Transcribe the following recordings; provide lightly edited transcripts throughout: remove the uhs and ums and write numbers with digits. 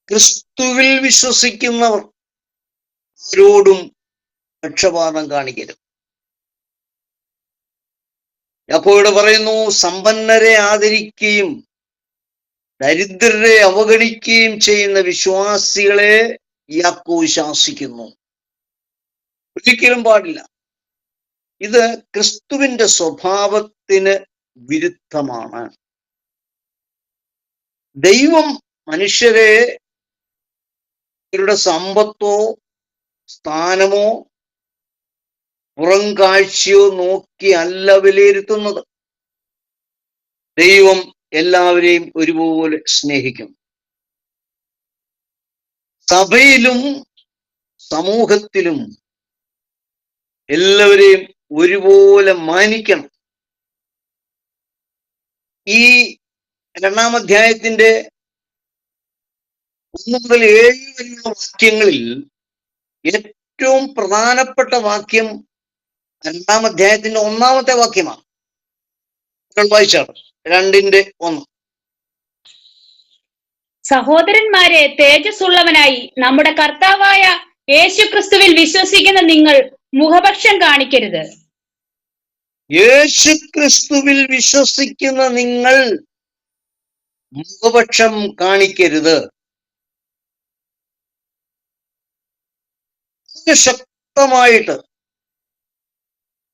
ക്രിസ്തുവിൽ വിശ്വസിക്കുന്നവർ ആരോടും പക്ഷപാതം കാണിക്കരുത്. യാക്കോബ് പറയുന്നു, സമ്പന്നരെ ആദരിക്കുകയും ദരിദ്രരെ അവഗണിക്കുകയും ചെയ്യുന്ന വിശ്വാസികളെ യാക്കോബ് ശാസിക്കുന്നു. ഒരിക്കലും പാടില്ല. ഇത് ക്രിസ്തുവിന്റെ സ്വഭാവത്തിന് വിരുദ്ധമാണ്. ദൈവം മനുഷ്യരെ ഇവരുടെ സമ്പത്തോ സ്ഥാനമോ പുറം കാഴ്ചയോ നോക്കി അല്ല വിലയിരുത്തുന്നത്. ദൈവം എല്ലാവരെയും ഒരുപോലെ സ്നേഹിക്കും. സഭയിലും സമൂഹത്തിലും എല്ലാവരെയും ഒരുപോലെ മാനിക്കണം. ഈ 2-ാം അധ്യായത്തിന്റെ 1 മുതൽ 7 വരെയുള്ള വാക്യങ്ങളിൽ ഏറ്റവും പ്രധാനപ്പെട്ട വാക്യം 2-ാം അധ്യായത്തിന്റെ 1-ാമത്തെ വാക്യമാണ്. വായിച്ചാണ് 2:1. സഹോദരന്മാരെ, തേജസ്സുള്ളവനായി നമ്മുടെ കർത്താവായ യേശു ക്രിസ്തുവിൽ വിശ്വസിക്കുന്ന നിങ്ങൾ മുഖപക്ഷം കാണിക്കരുത്. യേശു ക്രിസ്തുവിൽ വിശ്വസിക്കുന്ന നിങ്ങൾ മുഖപക്ഷം കാണിക്കരുത്. ശക്തമായിട്ട്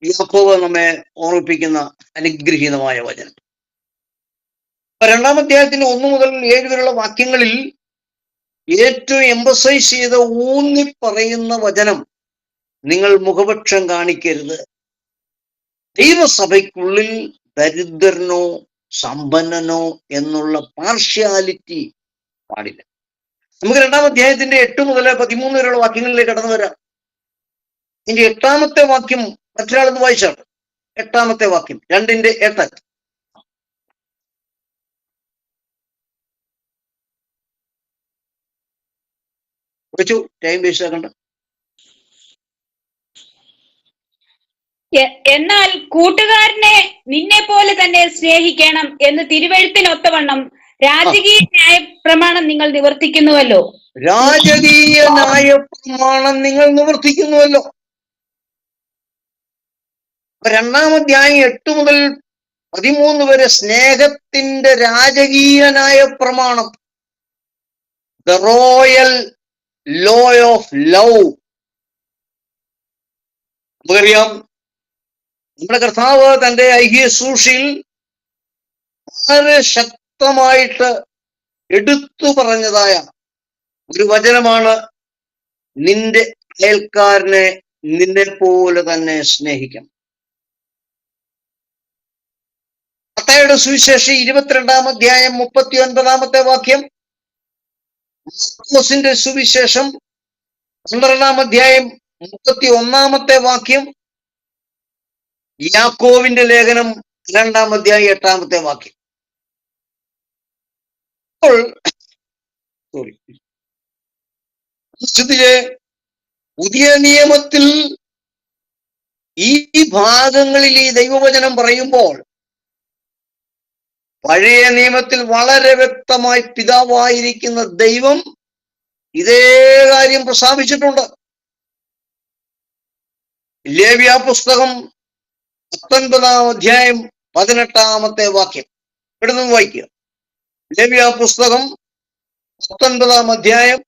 യാക്കോബ് നമ്മെ ഓർമ്മിപ്പിക്കുന്ന അനുഗ്രഹീതമായ വചനം. 2-ാം അധ്യായത്തിന്റെ 1 മുതൽ 7 വരെയുള്ള വാക്യങ്ങളിൽ ഏറ്റവും എംഫസൈസ് ചെയ്ത് ഊന്നി പറയുന്ന വചനം, നിങ്ങൾ മുഖപക്ഷം കാണിക്കരുത്. ദൈവസഭയ്ക്കുള്ളിൽ ദരിദ്രനോ സമ്പന്നനോ എന്നുള്ള പാർഷ്യാലിറ്റി പാടില്ല. നമുക്ക് 2-ാം അധ്യായത്തിന്റെ 8 മുതൽ 13 വരെയുള്ള വാക്യങ്ങളിലേക്ക് കടന്നു വരാം. ഇതിന്റെ 8-ാമത്തെ വാക്യം മറ്റൊരാളെന്ന് വായിച്ചാണ്. 8-ാമത്തെ വാക്യം 2:8. ടൈം വേസ്റ്റ് ആക്കണ്ട. എന്നാൽ കൂട്ടുകാരനെ നിന്നെ പോലെ തന്നെ സ്നേഹിക്കണം എന്ന് തിരുവെഴുത്തിനൊത്തവണ്ണം രാജകീയ ന്യായ പ്രമാണം നിങ്ങൾ നിവർത്തിക്കുന്നുവല്ലോ. രാജകീയ ന്യായ പ്രമാണം നിങ്ങൾ നിവർത്തിക്കുന്നുവല്ലോ. 2-ാം അധ്യായം 8 മുതൽ 13 വരെ സ്നേഹത്തിന്റെ രാജകീയ ന്യായ പ്രമാണം, the royal law of love. നമുക്കറിയാം, നമ്മുടെ കർത്താവ് തന്റെ ഐഹിക ശുശ്രൂഷയിൽ വളരെ ശക്തമായിട്ട് എടുത്തു പറഞ്ഞതായ ഒരു വചനമാണ്, നിന്റെ അയൽക്കാരനെ നിന്നെ പോലെ തന്നെ സ്നേഹിക്കണം. മത്തായിയുടെ സുവിശേഷം 22-ാം അധ്യായം 39-ാമത്തെ വാക്യം, മാർക്കോസിന്റെ സുവിശേഷം 12-ാം അധ്യായം 31-ാമത്തെ വാക്യം, യാക്കോവിന്റെ ലേഖനം 2-ാം അധ്യായം 8-ാമത്തെ വാക്യം. പുതിയ നിയമത്തിൽ ഈ ഭാഗങ്ങളിൽ ഈ ദൈവവചനം പറയുമ്പോൾ പഴയ നിയമത്തിൽ വളരെ വ്യക്തമായി പിതാവായിരിക്കുന്ന ദൈവം ഇതേ കാര്യം പ്രസ്താവിച്ചിട്ടുണ്ട്. ലേവ്യ പുസ്തകം 19-ാം അധ്യായം 18-ാമത്തെ വാക്യം ഇവിടുന്ന് വായിക്കുക. ലേവ്യ പുസ്തകം 19-ാം അധ്യായം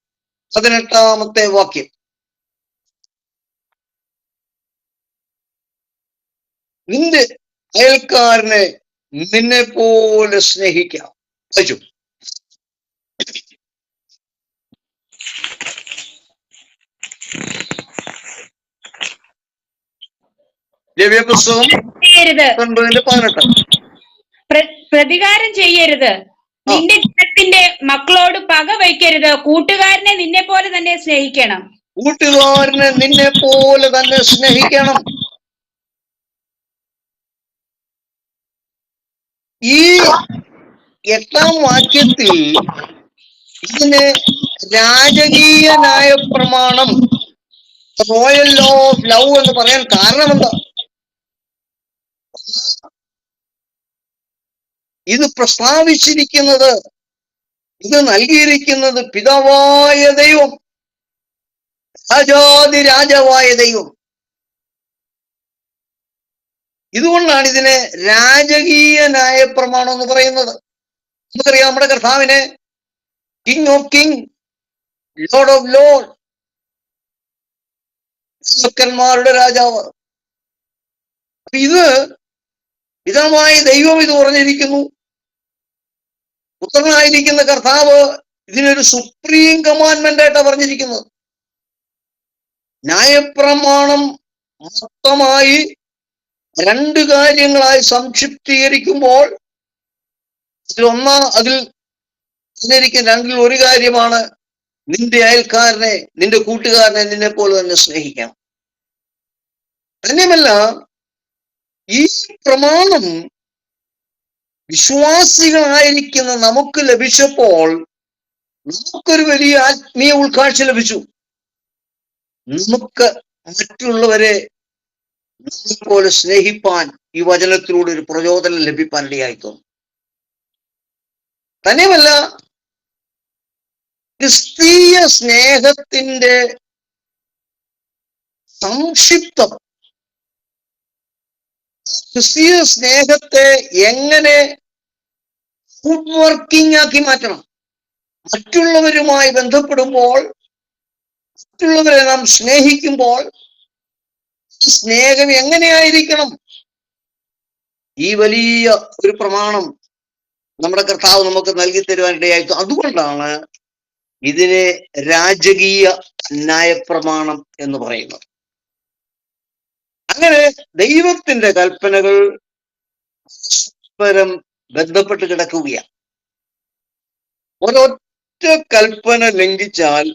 18-ാമത്തെ വാക്യം. നിന്റെ അയൽക്കാരനെ നിന്നെ പോലെ സ്നേഹിക്കാം. വായിച്ചു. ലേവ്യ പുസ്തകം 19:18. പ്രതികാരം ചെയ്യരുത്, നിന്റെ ജനത്തിന്റെ മക്കളോട് പക വയ്ക്കരുത്, കൂട്ടുകാരനെ നിന്നെ പോലെ തന്നെ സ്നേഹിക്കണം. കൂട്ടുകാരനെ നിന്നെ പോലെ തന്നെ സ്നേഹിക്കണം. ഈ 8-ാം വാക്യത്തിൽ ഇതിന് രാജകീയ ന്യായ പ്രമാണം, റോയൽ ലോ ഓഫ് ലവ് എന്ന് പറയാൻ കാരണം എന്താ? ഇത് പ്രസ്താവിച്ചിരിക്കുന്നത് ഇത് നൽകിയിരിക്കുന്നത് പിതാവായ ദൈവം, രാജാതി രാജാവായ ദൈവം. ഇതുകൊണ്ടാണ് ഇതിനെ രാജകീയ ന്യായപ്രമാണം എന്ന് പറയുന്നത്. നമുക്കറിയാം നമ്മുടെ കർത്താവിനെ king of king, Lord of Lord, രാജാക്കന്മാരുടെ രാജാവ്. ഇത് പിതാവായ ദൈവം ഇത് പറഞ്ഞിരിക്കുന്നു. പുത്രനായിരിക്കുന്ന കർത്താവ് ഇതിനൊരു സുപ്രീം കമാൻഡ്മെന്റ് ആയിട്ടാണ് പറഞ്ഞിരിക്കുന്നത്. ന്യായപ്രമാണം മൊത്തമായി രണ്ട് കാര്യങ്ങളായി സംക്ഷിപ്തീകരിക്കുമ്പോൾ അതിൽ പറഞ്ഞിരിക്കുന്ന രണ്ടിൽ ഒരു കാര്യമാണ് നിന്റെ അയൽക്കാരനെ, നിന്റെ കൂട്ടുകാരനെ നിന്നെ പോലെ തന്നെ സ്നേഹിക്കണം. തന്നെയുമല്ല, ഈ പ്രമാണം വിശ്വാസികളായിരിക്കുന്ന നമുക്ക് ലഭിച്ചപ്പോൾ നമുക്കൊരു വലിയ ആത്മീയ ഉൾക്കാഴ്ച ലഭിച്ചു. നമുക്ക് മറ്റുള്ളവരെ നമ്മളെപ്പോലെ സ്നേഹിപ്പാൻ ഈ വചനത്തിലൂടെ ഒരു പ്രചോദനം ലഭിക്കാൻ ഇടയായിത്തോന്നും. തന്നെയുമല്ല, ക്രിസ്തീയ സ്നേഹത്തിന്റെ സംക്ഷിപ്തം, ക്രിസ്തീയ സ്നേഹത്തെ എങ്ങനെ ഫുഡ് വർക്കിംഗ് ആക്കി മാറ്റണം, മറ്റുള്ളവരുമായി ബന്ധപ്പെടുമ്പോൾ, മറ്റുള്ളവരെ നാം സ്നേഹിക്കുമ്പോൾ സ്നേഹം എങ്ങനെയായിരിക്കണം, ഈ വലിയ ഒരു പ്രമാണം നമ്മുടെ കർത്താവ് നമുക്ക് നൽകി തരുവാനിടയായി. അതുകൊണ്ടാണ് ഇതിനെ രാജകീയ ന്യായപ്രമാണം എന്ന് പറയുന്നത്. അങ്ങനെ ദൈവത്തിന്റെ കൽപ്പനകൾ പരസ്പരം ബന്ധപ്പെട്ട് കിടക്കുകയാണ്. ഒരൊറ്റ കൽപ്പന ലംഘിച്ചാൽ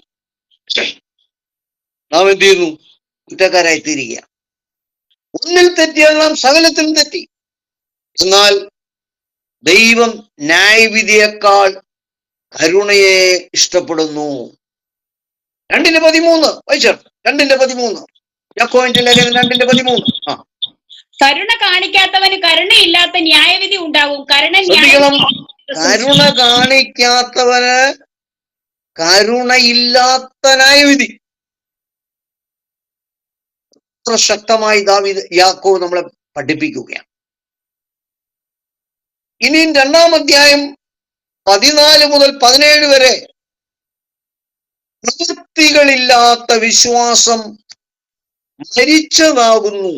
നാം എന്ത് ചെയ്യുന്നു? കുറ്റക്കാരായി തീരുക. ഒന്നിൽ തെറ്റിയാൽ നാം സകലത്തിലും തെറ്റി. എന്നാൽ ദൈവം ന്യായവിധിയേക്കാൾ കരുണയെ ഇഷ്ടപ്പെടുന്നു. 2:13 വായിച്ചോ. 2:13 യാക്കോബിന്റെ ലേഖനം 2:13. കരുണ കാണിക്കാത്തവന് കരുണയില്ലാത്ത ന്യായവിധി ഉണ്ടാവും. കരുണ കാണിക്കാത്തവന് കരുണയില്ലാത്ത ന്യായവിധി. അത്ര ശക്തമായി യാക്കോബ് നമ്മളെ പഠിപ്പിക്കുകയാണ്. ഇനിയും 2-ാം അധ്യായം 14 മുതൽ 17 വരെ പ്രവൃത്തികളില്ലാത്ത വിശ്വാസം മരിച്ചതാകുന്നു,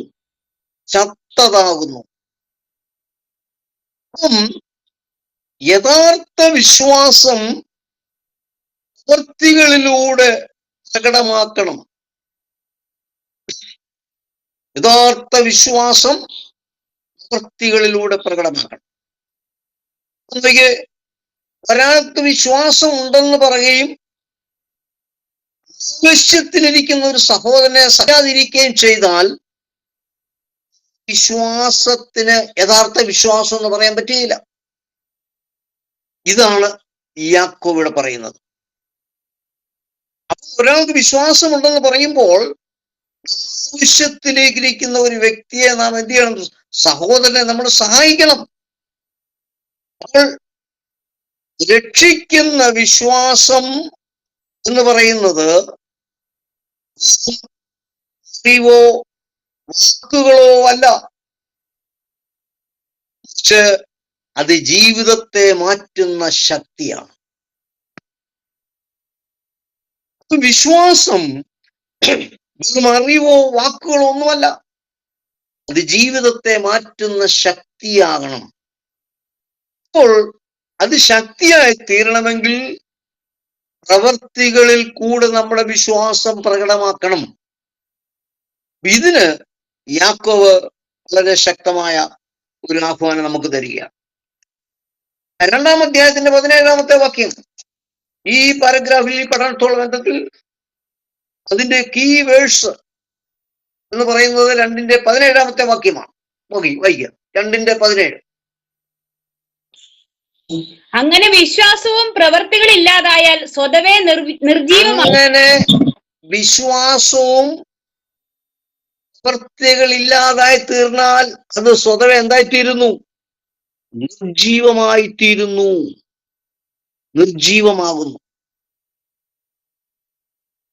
ചത്തതാകുന്നു. യഥാർത്ഥ വിശ്വാസം പ്രവൃത്തികളിലൂടെ പ്രകടമാക്കണം. യഥാർത്ഥ വിശ്വാസം പ്രവൃത്തികളിലൂടെ പ്രകടമാക്കണം. ഒരാൾക്ക് വിശ്വാസം ഉണ്ടെന്ന് പറയുകയും ആവശ്യത്തിലിരിക്കുന്ന ഒരു സഹോദരനെ സഹാതിരിക്കുകയും ചെയ്താൽ വിശ്വാസത്തിന് യഥാർത്ഥ വിശ്വാസം എന്ന് പറയാൻ പറ്റുകയില്ല. ഇതാണ് യാക്കോബ് ഇവിടെ പറയുന്നത്. അപ്പൊ ഒരാൾക്ക് വിശ്വാസമുണ്ടെന്ന് പറയുമ്പോൾ ആവശ്യത്തിലേക്കിരിക്കുന്ന ഒരു വ്യക്തിയെ നാം എന്ത് ചെയ്യണം? സഹോദരനെ നമ്മൾ സഹായിക്കണം. അപ്പോൾ രക്ഷിക്കുന്ന വിശ്വാസം എന്ന് പറയുന്നത് അറിവോ വാക്കുകളോ അല്ല, പക്ഷെ അത് ജീവിതത്തെ മാറ്റുന്ന ശക്തിയാണ്. വിശ്വാസം വെറും അറിവോ വാക്കുകളോ ഒന്നുമല്ല, അത് ജീവിതത്തെ മാറ്റുന്ന ശക്തിയാകണം. അപ്പോൾ അത് ശക്തിയായി തീരണമെങ്കിൽ പ്രവർത്തികളിൽ കൂടെ നമ്മുടെ വിശ്വാസം പ്രകടമാക്കണം. ഇതിന് യാക്കോബ് വളരെ ശക്തമായ ഒരു ആഹ്വാനം നമുക്ക് തരികയാണ്. 2-ാം അധ്യായത്തിന്റെ 17-ാമത്തെ വാക്യം, ഈ പാരഗ്രാഫിൽ, ഈ പഠനത്തോളം ബന്ധത്തിൽ അതിന്റെ കീ വേഴ്സ് എന്ന് പറയുന്നത് 2:17 വാക്യമാണ്. വായിക്കാം. 2:17. അങ്ങനെ വിശ്വാസവും പ്രവൃത്തികളില്ലാതായാൽ സ്വതവേ നിർജീവമാകും. അങ്ങനെ വിശ്വാസവും പ്രവൃത്തികളില്ലാതായി തീർന്നാൽ അത് സ്വതവേ എന്തായിത്തീരുന്നു? നിർജീവമായിത്തീരുന്നു. നിർജീവമാകുന്നു.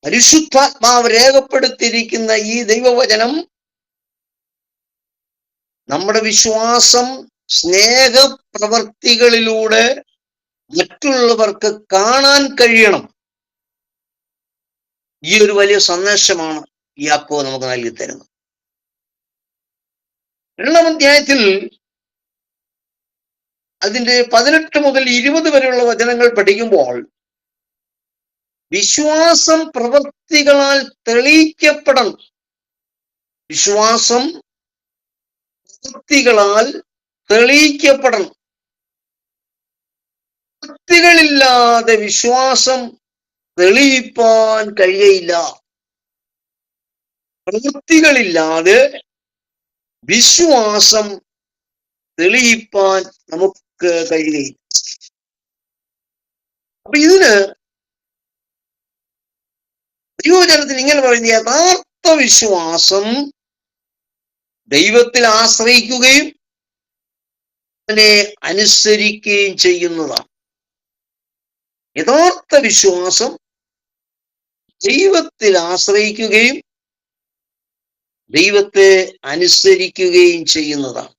പരിശുദ്ധാത്മാവ് രേഖപ്പെടുത്തിയിരിക്കുന്ന ഈ ദൈവവചനം നമ്മുടെ വിശ്വാസം സ്നേഹപ്രവർത്തികളിലൂടെ മറ്റുള്ളവർക്ക് കാണാൻ കഴിയണം. ഈ ഒരു വലിയ സന്ദേശമാണ് യാക്കോബ് നമുക്ക് നൽകി തരുന്നത്. 2-ാം അധ്യായത്തിൽ അതിന്റെ 18 മുതൽ 20 വരെയുള്ള വചനങ്ങൾ പഠിക്കുമ്പോൾ വിശ്വാസം പ്രവൃത്തികളാൽ തെളിയിക്കപ്പെടണം. വിശ്വാസം പ്രവൃത്തികളാൽ തെളിയിക്കപ്പെടണം. പ്രവൃത്തികളില്ലാതെ വിശ്വാസം തെളിയിപ്പാൻ കഴിയയില്ല. പ്രവൃത്തികളില്ലാതെ വിശ്വാസം തെളിയിപ്പാൻ നമുക്ക് കഴിയുകയില്ല. അപ്പൊ ഇതിന് ദൈവവചനത്തിന് ഇങ്ങനെ പറയുന്ന യഥാർത്ഥ വിശ്വാസം ദൈവത്തിൽ ആശ്രയിക്കുകയും അവനെ അനുസരിക്കുകയും ചെയ്യുന്നതാണ്. യഥാർത്ഥ വിശ്വാസം ദൈവത്തിൽ ആശ്രയിക്കുകയും ദൈവത്തെ അനുസരിക്കുകയും ചെയ്യുന്നതാണ്.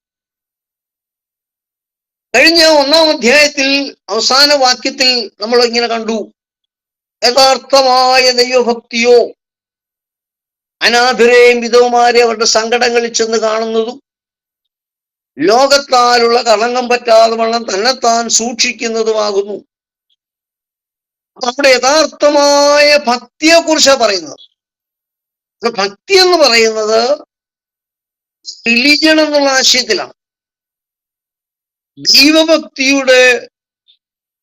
കഴിഞ്ഞ 1-ാം അധ്യായത്തിൽ അവസാന വാക്യത്തിൽ നമ്മൾ ഇങ്ങനെ കണ്ടു, യഥാർത്ഥമായ ദൈവഭക്തിയോ അനാഥരെയും വിധവമാരെ അവരുടെ സങ്കടങ്ങളിൽ ചെന്ന് കാണുന്നതും ലോകത്താലുള്ള കളങ്കം പറ്റാതെ വണ്ണം തന്നെത്താൻ സൂക്ഷിക്കുന്നതുമാകുന്നു. നമ്മുടെ യഥാർത്ഥമായ ഭക്തിയെ കുറിച്ചാണ് പറയുന്നത്. ഭക്തി എന്ന് പറയുന്നത് റിലിജൻ എന്നുള്ള ആശയത്തിലാണ്. ദൈവഭക്തിയുടെ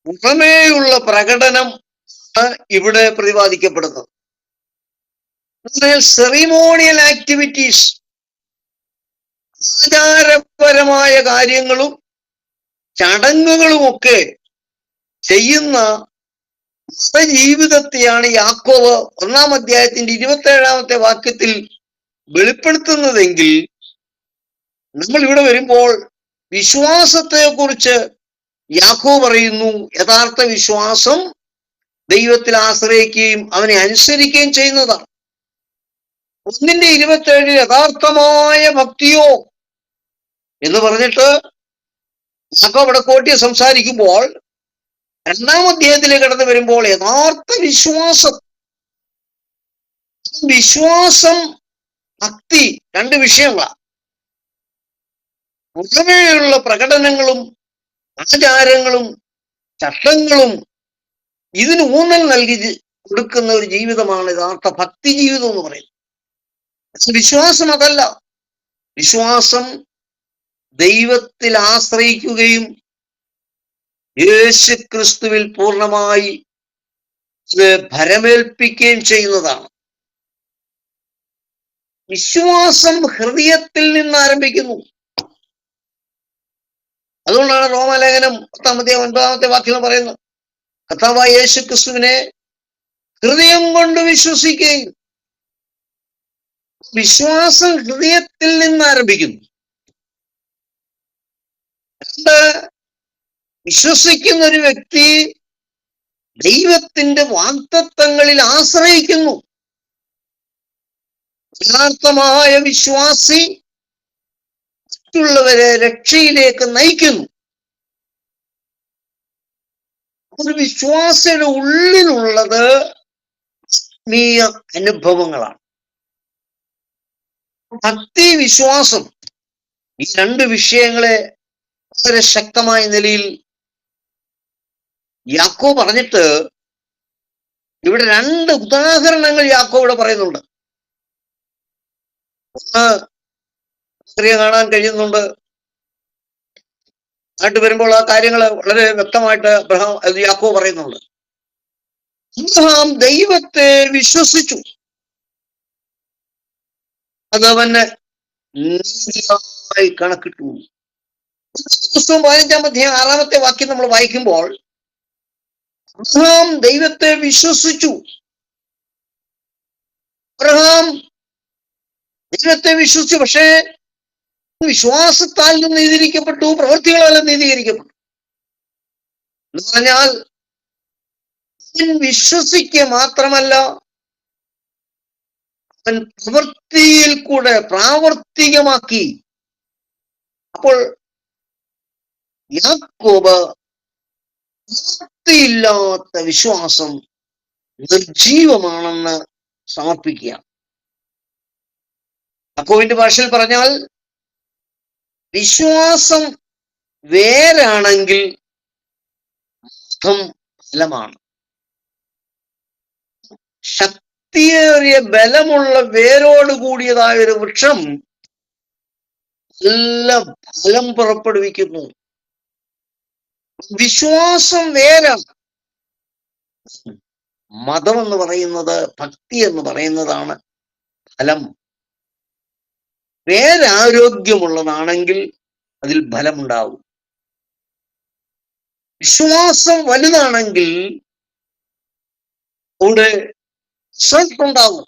പുറമേയുള്ള പ്രകടനം ഇവിടെ പ്രതിപാദിക്കപ്പെടുന്നത്. സെറിമോണിയൽ ആക്ടിവിറ്റീസ്, ആചാരപരമായ കാര്യങ്ങളും ചടങ്ങുകളുമൊക്കെ ചെയ്യുന്ന മതജീവിതത്തെയാണ് യാക്കോബ് 1-ാം അധ്യായത്തിന്റെ 27-ാമത്തെ വാക്യത്തിൽ വെളിപ്പെടുത്തുന്നതെങ്കിൽ, നമ്മൾ ഇവിടെ വരുമ്പോൾ വിശ്വാസത്തെ കുറിച്ച് യാക്കോബ് പറയുന്നു, യഥാർത്ഥ വിശ്വാസം ദൈവത്തിൽ ആശ്രയിക്കുകയും അവനെ അനുസരിക്കുകയും ചെയ്യുന്നതാണ്. 1-27 യഥാർത്ഥമായ ഭക്തിയോ എന്ന് പറഞ്ഞിട്ട് യാക്കോബ് ഇവിടെ കോട്ടി സംസാരിക്കുമ്പോൾ 2-ാം അധ്യായത്തിലേക്ക് കടന്നു വരുമ്പോൾ യഥാർത്ഥ വിശ്വാസം ഭക്തി 2 വിഷയങ്ങളാണ്. പുറമേയുള്ള പ്രകടനങ്ങളും ആചാരങ്ങളും ചട്ടങ്ങളും ഇതിന് ഊന്നൽ നൽകി കൊടുക്കുന്ന ഒരു ജീവിതമാണ് യഥാർത്ഥ ഭക്തി ജീവിതം എന്ന് പറയുന്നത്. വിശ്വാസം അതല്ല. വിശ്വാസം ദൈവത്തിൽ ആശ്രയിക്കുകയും യേശു ക്രിസ്തുവിൽ പൂർണ്ണമായി ഭരമേൽപ്പിക്കുകയും ചെയ്യുന്നതാണ്. വിശ്വാസം ഹൃദയത്തിൽ നിന്ന് ആരംഭിക്കുന്നു. അതുകൊണ്ടാണ് റോമാലേഖനം 10-ാം അധ്യായം 9-ാമത്തെ വാക്യം പറയുന്നത്, കർത്താവായ യേശു ക്രിസ്തുവിനെ ഹൃദയം കൊണ്ട് വിശ്വസിക്കുകയും. വിശ്വാസം ഹൃദയത്തിൽ നിന്ന് ആരംഭിക്കുന്നു. 2, വിശ്വസിക്കുന്ന ഒരു വ്യക്തി ദൈവത്തിന്റെ വാഗ്ദത്തങ്ങളിൽ ആശ്രയിക്കുന്നു. യഥാർത്ഥമായ വിശ്വാസി മറ്റുള്ളവരെ രക്ഷയിലേക്ക് നയിക്കുന്നു. ഒരു വിശ്വാസിയുടെ ഉള്ളിലുള്ളത് ആത്മീയ അനുഭവങ്ങളാണ്. ഭക്തി, വിശ്വാസം, ഈ 2 വിഷയങ്ങളെ വളരെ ശക്തമായ നിലയിൽ യാക്കോബ് പറഞ്ഞിട്ട് ഇവിടെ 2 ഉദാഹരണങ്ങൾ യാക്കോബ് ഇവിടെ പറയുന്നുണ്ട്. ഒന്ന് കാണാൻ കഴിയുന്നുണ്ട്. ആയിട്ട് വരുമ്പോൾ ആ കാര്യങ്ങൾ വളരെ വ്യക്തമായിട്ട് യാക്കോബ് പറയുന്നുണ്ട്. അബ്രഹാം ദൈവത്തെ വിശ്വസിച്ചു, അതവന് നീതിയായി കണക്കിട്ടു. പുസ്തകം 15-ാം അധ്യായം 6-ാമത്തെ വാക്യം നമ്മൾ വായിക്കുമ്പോൾ അബ്രഹാം ദൈവത്തെ വിശ്വസിച്ചു. അബ്രഹാം ദൈവത്തെ വിശ്വസിച്ചു, പക്ഷേ വിശ്വാസത്താൽ നീതീകരിക്കപ്പെട്ടു, പ്രവൃത്തികളാലും നീതീകരിക്കപ്പെട്ടു. എന്ന് പറഞ്ഞാൽ അവൻ വിശ്വസിക്കുക മാത്രമല്ല, അവൻ പ്രവൃത്തിയിൽ കൂടെ പ്രാവർത്തികമാക്കി. അപ്പോൾ യാക്കോബ് പ്രവൃത്തിയില്ലാത്ത വിശ്വാസം നിർജീവമാണെന്ന് സമർപ്പിക്കുക. യാക്കോബിന്റെ ഭാഷയിൽ പറഞ്ഞാൽ, വിശ്വാസം വേരാണെങ്കിൽ ഫലമാണ്. ശക്തിയേറിയ ബലമുള്ള വേരോട് കൂടിയതായ ഒരു വൃക്ഷം നല്ല ഫലം പുറപ്പെടുവിക്കുന്നു. വിശ്വാസം വേരാണ്. മതം എന്ന് പറയുന്നത്, ഭക്തി എന്ന് പറയുന്നതാണ് ഫലം. വേരാരോഗ്യമുള്ളതാണെങ്കിൽ അതിൽ ഫലമുണ്ടാവും. വിശ്വാസം വലുതാണെങ്കിൽ അവിടെ റിസൾട്ട് ഉണ്ടാവും.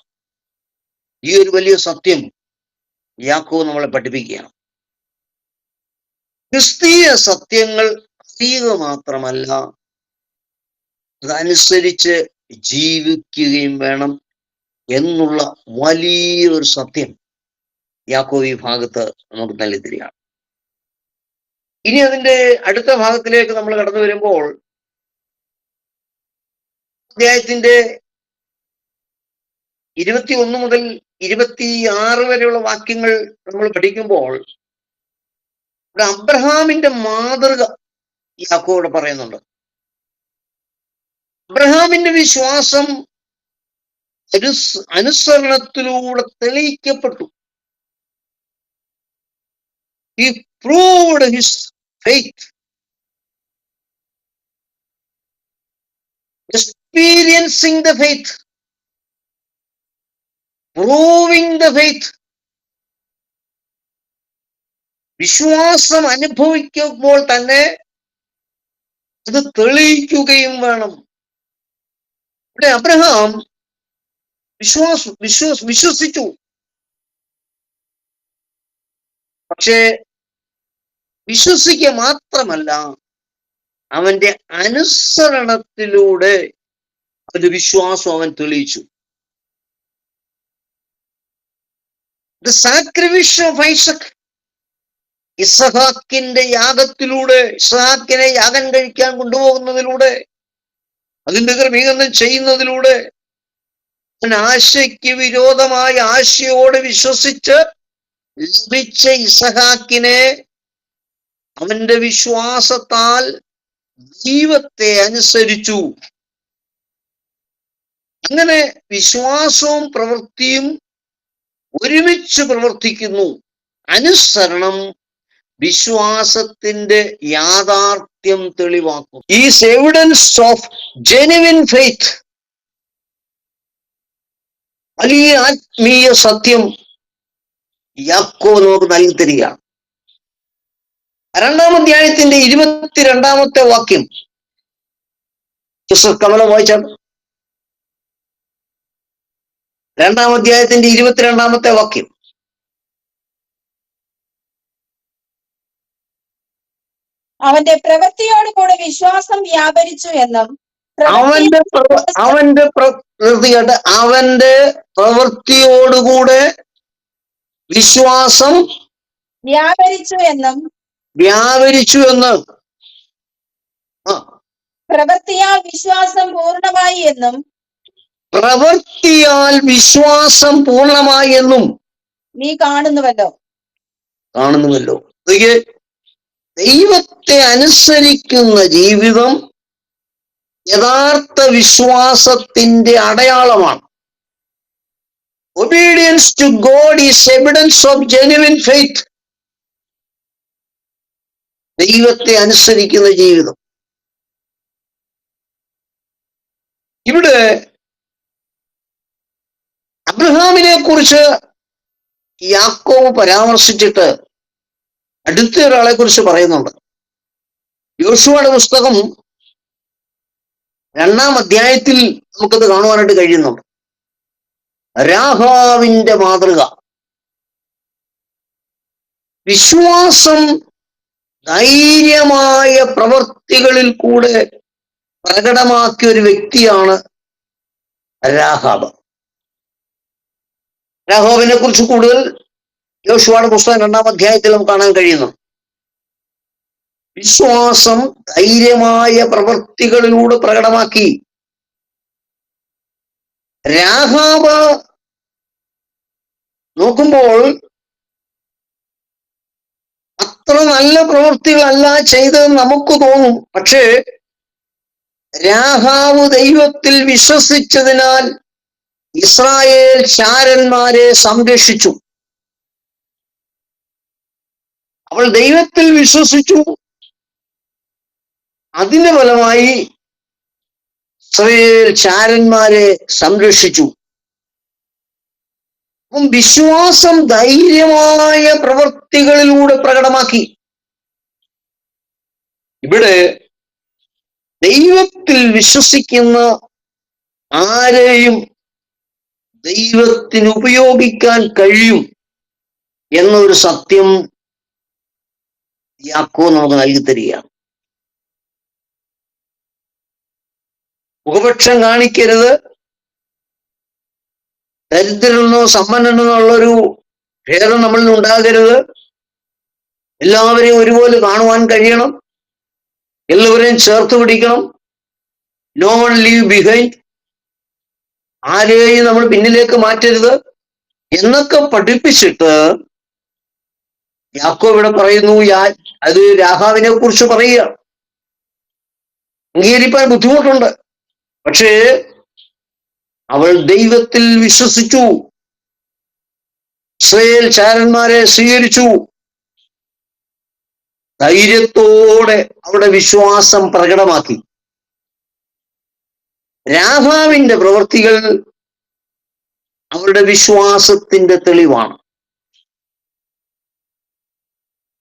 ഈ ഒരു വലിയ സത്യം യാക്കോബ് നമ്മളെ പഠിപ്പിക്കുകയാണ്. ക്രിസ്തീയ സത്യങ്ങൾ അറിയുക മാത്രമല്ല, അതനുസരിച്ച് ജീവിക്കുകയും വേണം എന്നുള്ള വലിയൊരു സത്യം യാക്കോബ് ഈ ഭാഗത്ത് നമുക്ക് നൽകി തരികയാണ്. ഇനി അതിന്റെ അടുത്ത ഭാഗത്തിലേക്ക് നമ്മൾ കടന്നു വരുമ്പോൾ, അധ്യായത്തിന്റെ 21 മുതൽ 26 വരെയുള്ള വാക്യങ്ങൾ നമ്മൾ പഠിക്കുമ്പോൾ അബ്രഹാമിന്റെ മാതൃക യാക്കോബ് പറയുന്നുണ്ട്. അബ്രഹാമിന്റെ വിശ്വാസം അനുസരണത്തിലൂടെ തെളിയിക്കപ്പെട്ടു. He proved his faith. Experiencing the faith. Proving the faith. വിശ്വാസം അനുഭവിക്കുമ്പോൾ തന്നെ അത് തെളിയിക്കുകയും വേണം. ഇവിടെ അബ്രഹാം വിശ്വസിച്ചു. പക്ഷേ വിശ്വസിക്കുക മാത്രമല്ല, അവന്റെ അനുസരണത്തിലൂടെ അത് വിശ്വാസം അവൻ തെളിയിച്ചു. The sacrifice of Isaac, ഇസഹാക്കിന്റെ യാഗത്തിലൂടെ, ഇസഹാക്കിനെ യാഗം കഴിക്കാൻ കൊണ്ടുപോകുന്നതിലൂടെ, അതിന്റെ ക്രമീകരണം ചെയ്യുന്നതിലൂടെ, അവൻ ആശയ്ക്ക് വിരോധമായ ആശയോടെ വിശ്വസിച്ച് ലഭിച്ച ഇസഹാക്കിനെ അവന്റെ വിശ്വാസത്താൽ ദൈവത്തെ അനുസരിച്ചു. അങ്ങനെ വിശ്വാസവും പ്രവൃത്തിയും ഒരുമിച്ച് പ്രവർത്തിക്കുന്നു. അനുസരണം വിശ്വാസത്തിന്റെ യാഥാർത്ഥ്യം തെളിവാക്കും. Is evidence of genuine faith. വലിയ ആത്മീയ സത്യം യാക്കോബ് നമുക്ക് നൽകി തരികയാണ്. 2-ാം അധ്യായത്തിന്റെ 22-ാമത്തെ വാക്യം കമലം വായിച്ചാൽ. 2-ാം അധ്യായത്തിന്റെ 22-ാമത്തെ വാക്യം. അവന്റെ പ്രവൃത്തിയോടുകൂടെ വിശ്വാസം വ്യാപരിച്ചു എന്നും, അവന്റെ പ്രവൃത്തിയോടുകൂടെ വിശ്വാസം വ്യാപരിച്ചു എന്ന്, പ്രവൃത്തിയാൽ വിശ്വാസം പൂർണ്ണമായി എന്നും, പ്രവൃത്തിയാൽ വിശ്വാസം പൂർണ്ണമായി എന്നും നീ കാണുന്നുവല്ലോ. ദൈവത്തെ അനുസരിക്കുന്ന ജീവിതം യഥാർത്ഥ വിശ്വാസത്തിന്റെ അടയാളമാണ്. Obedience to God is evidence of genuine faith. ദൈവത്തെ അനുസരിക്കുന്ന ജീവിതം. ഇവിടെ അബ്രഹാമിനെ കുറിച്ച് യാക്കോബ് പരാമർശിച്ചിട്ട് അടുത്ത ഒരാളെ കുറിച്ച് പറയുന്നുണ്ട്. യോശുവയുടെ പുസ്തകം 2-ാം അധ്യായത്തിൽ നമുക്കത് കാണുവാനായിട്ട് കഴിയുന്നുണ്ട്. രാഹാവിന്റെ മാതൃക. വിശ്വാസം ധൈര്യമായ പ്രവർത്തികളിൽ കൂടെ പ്രകടമാക്കിയ ഒരു വ്യക്തിയാണ് രാഹാബ്. രാഹാബിനെ കുറിച്ച് കൂടുതൽ യോശുവയുടെ പുസ്തകം 2-ാം അധ്യായത്തിൽ നമുക്ക് കാണാൻ കഴിയുന്നു. വിശ്വാസം ധൈര്യമായ പ്രവൃത്തികളിലൂടെ പ്രകടമാക്കി. രാഹാബ് നോക്കുമ്പോൾ അത്ര നല്ല പ്രവൃത്തികളല്ല ചെയ്തതെന്ന് നമുക്ക് തോന്നും. പക്ഷേ രാഹാബ് ദൈവത്തിൽ വിശ്വസിച്ചതിനാൽ ഇസ്രായേൽ ചാരന്മാരെ സംരക്ഷിച്ചു. അവൾ ദൈവത്തിൽ വിശ്വസിച്ചു. അതിന്റെ ഫലമായി ഇസ്രായേൽ ചാരന്മാരെ സംരക്ഷിച്ചു. വിശ്വാസം ധൈര്യമായ പ്രവൃത്തികളിലൂടെ പ്രകടമാക്കി. ഇവിടെ ദൈവത്തിൽ വിശ്വസിക്കുന്ന ആരെയും ദൈവത്തിന് ഉപയോഗിക്കാൻ കഴിയും എന്നൊരു സത്യം യാക്കോബ് നമുക്ക് നൽകി തരികയാണ്. മുഖപക്ഷം കാണിക്കരുത്. ദരിദ്രനെന്നോ സമ്പന്നനെന്നോ ഉള്ളൊരു ഭേദം നമ്മളിൽ ഉണ്ടാകരുത്. എല്ലാവരെയും ഒരുപോലെ കാണുവാൻ കഴിയണം. എല്ലാവരെയും ചേർത്ത് പിടിക്കണം. No one leave behind. ആരെയും നമ്മൾ പിന്നിലേക്ക് മാറ്റരുത് എന്നൊക്കെ പഠിപ്പിച്ചിട്ട് യാക്കോബ് ഇവിടെ പറയുന്നു, അത് രാഹാബിനെ കുറിച്ച് പറയുക. അംഗീകരിക്കാൻ ബുദ്ധിമുട്ടുണ്ട്. പക്ഷേ അവൾ ദൈവത്തിൽ വിശ്വസിച്ചു. ഇസ്രായേൽ ചാരന്മാരെ സ്വീകരിച്ചു. ധൈര്യത്തോടെ അവരുടെ വിശ്വാസം പ്രകടമാക്കി. രാഹാബിന്റെ പ്രവൃത്തികൾ അവരുടെ വിശ്വാസത്തിന്റെ തെളിവാണ്.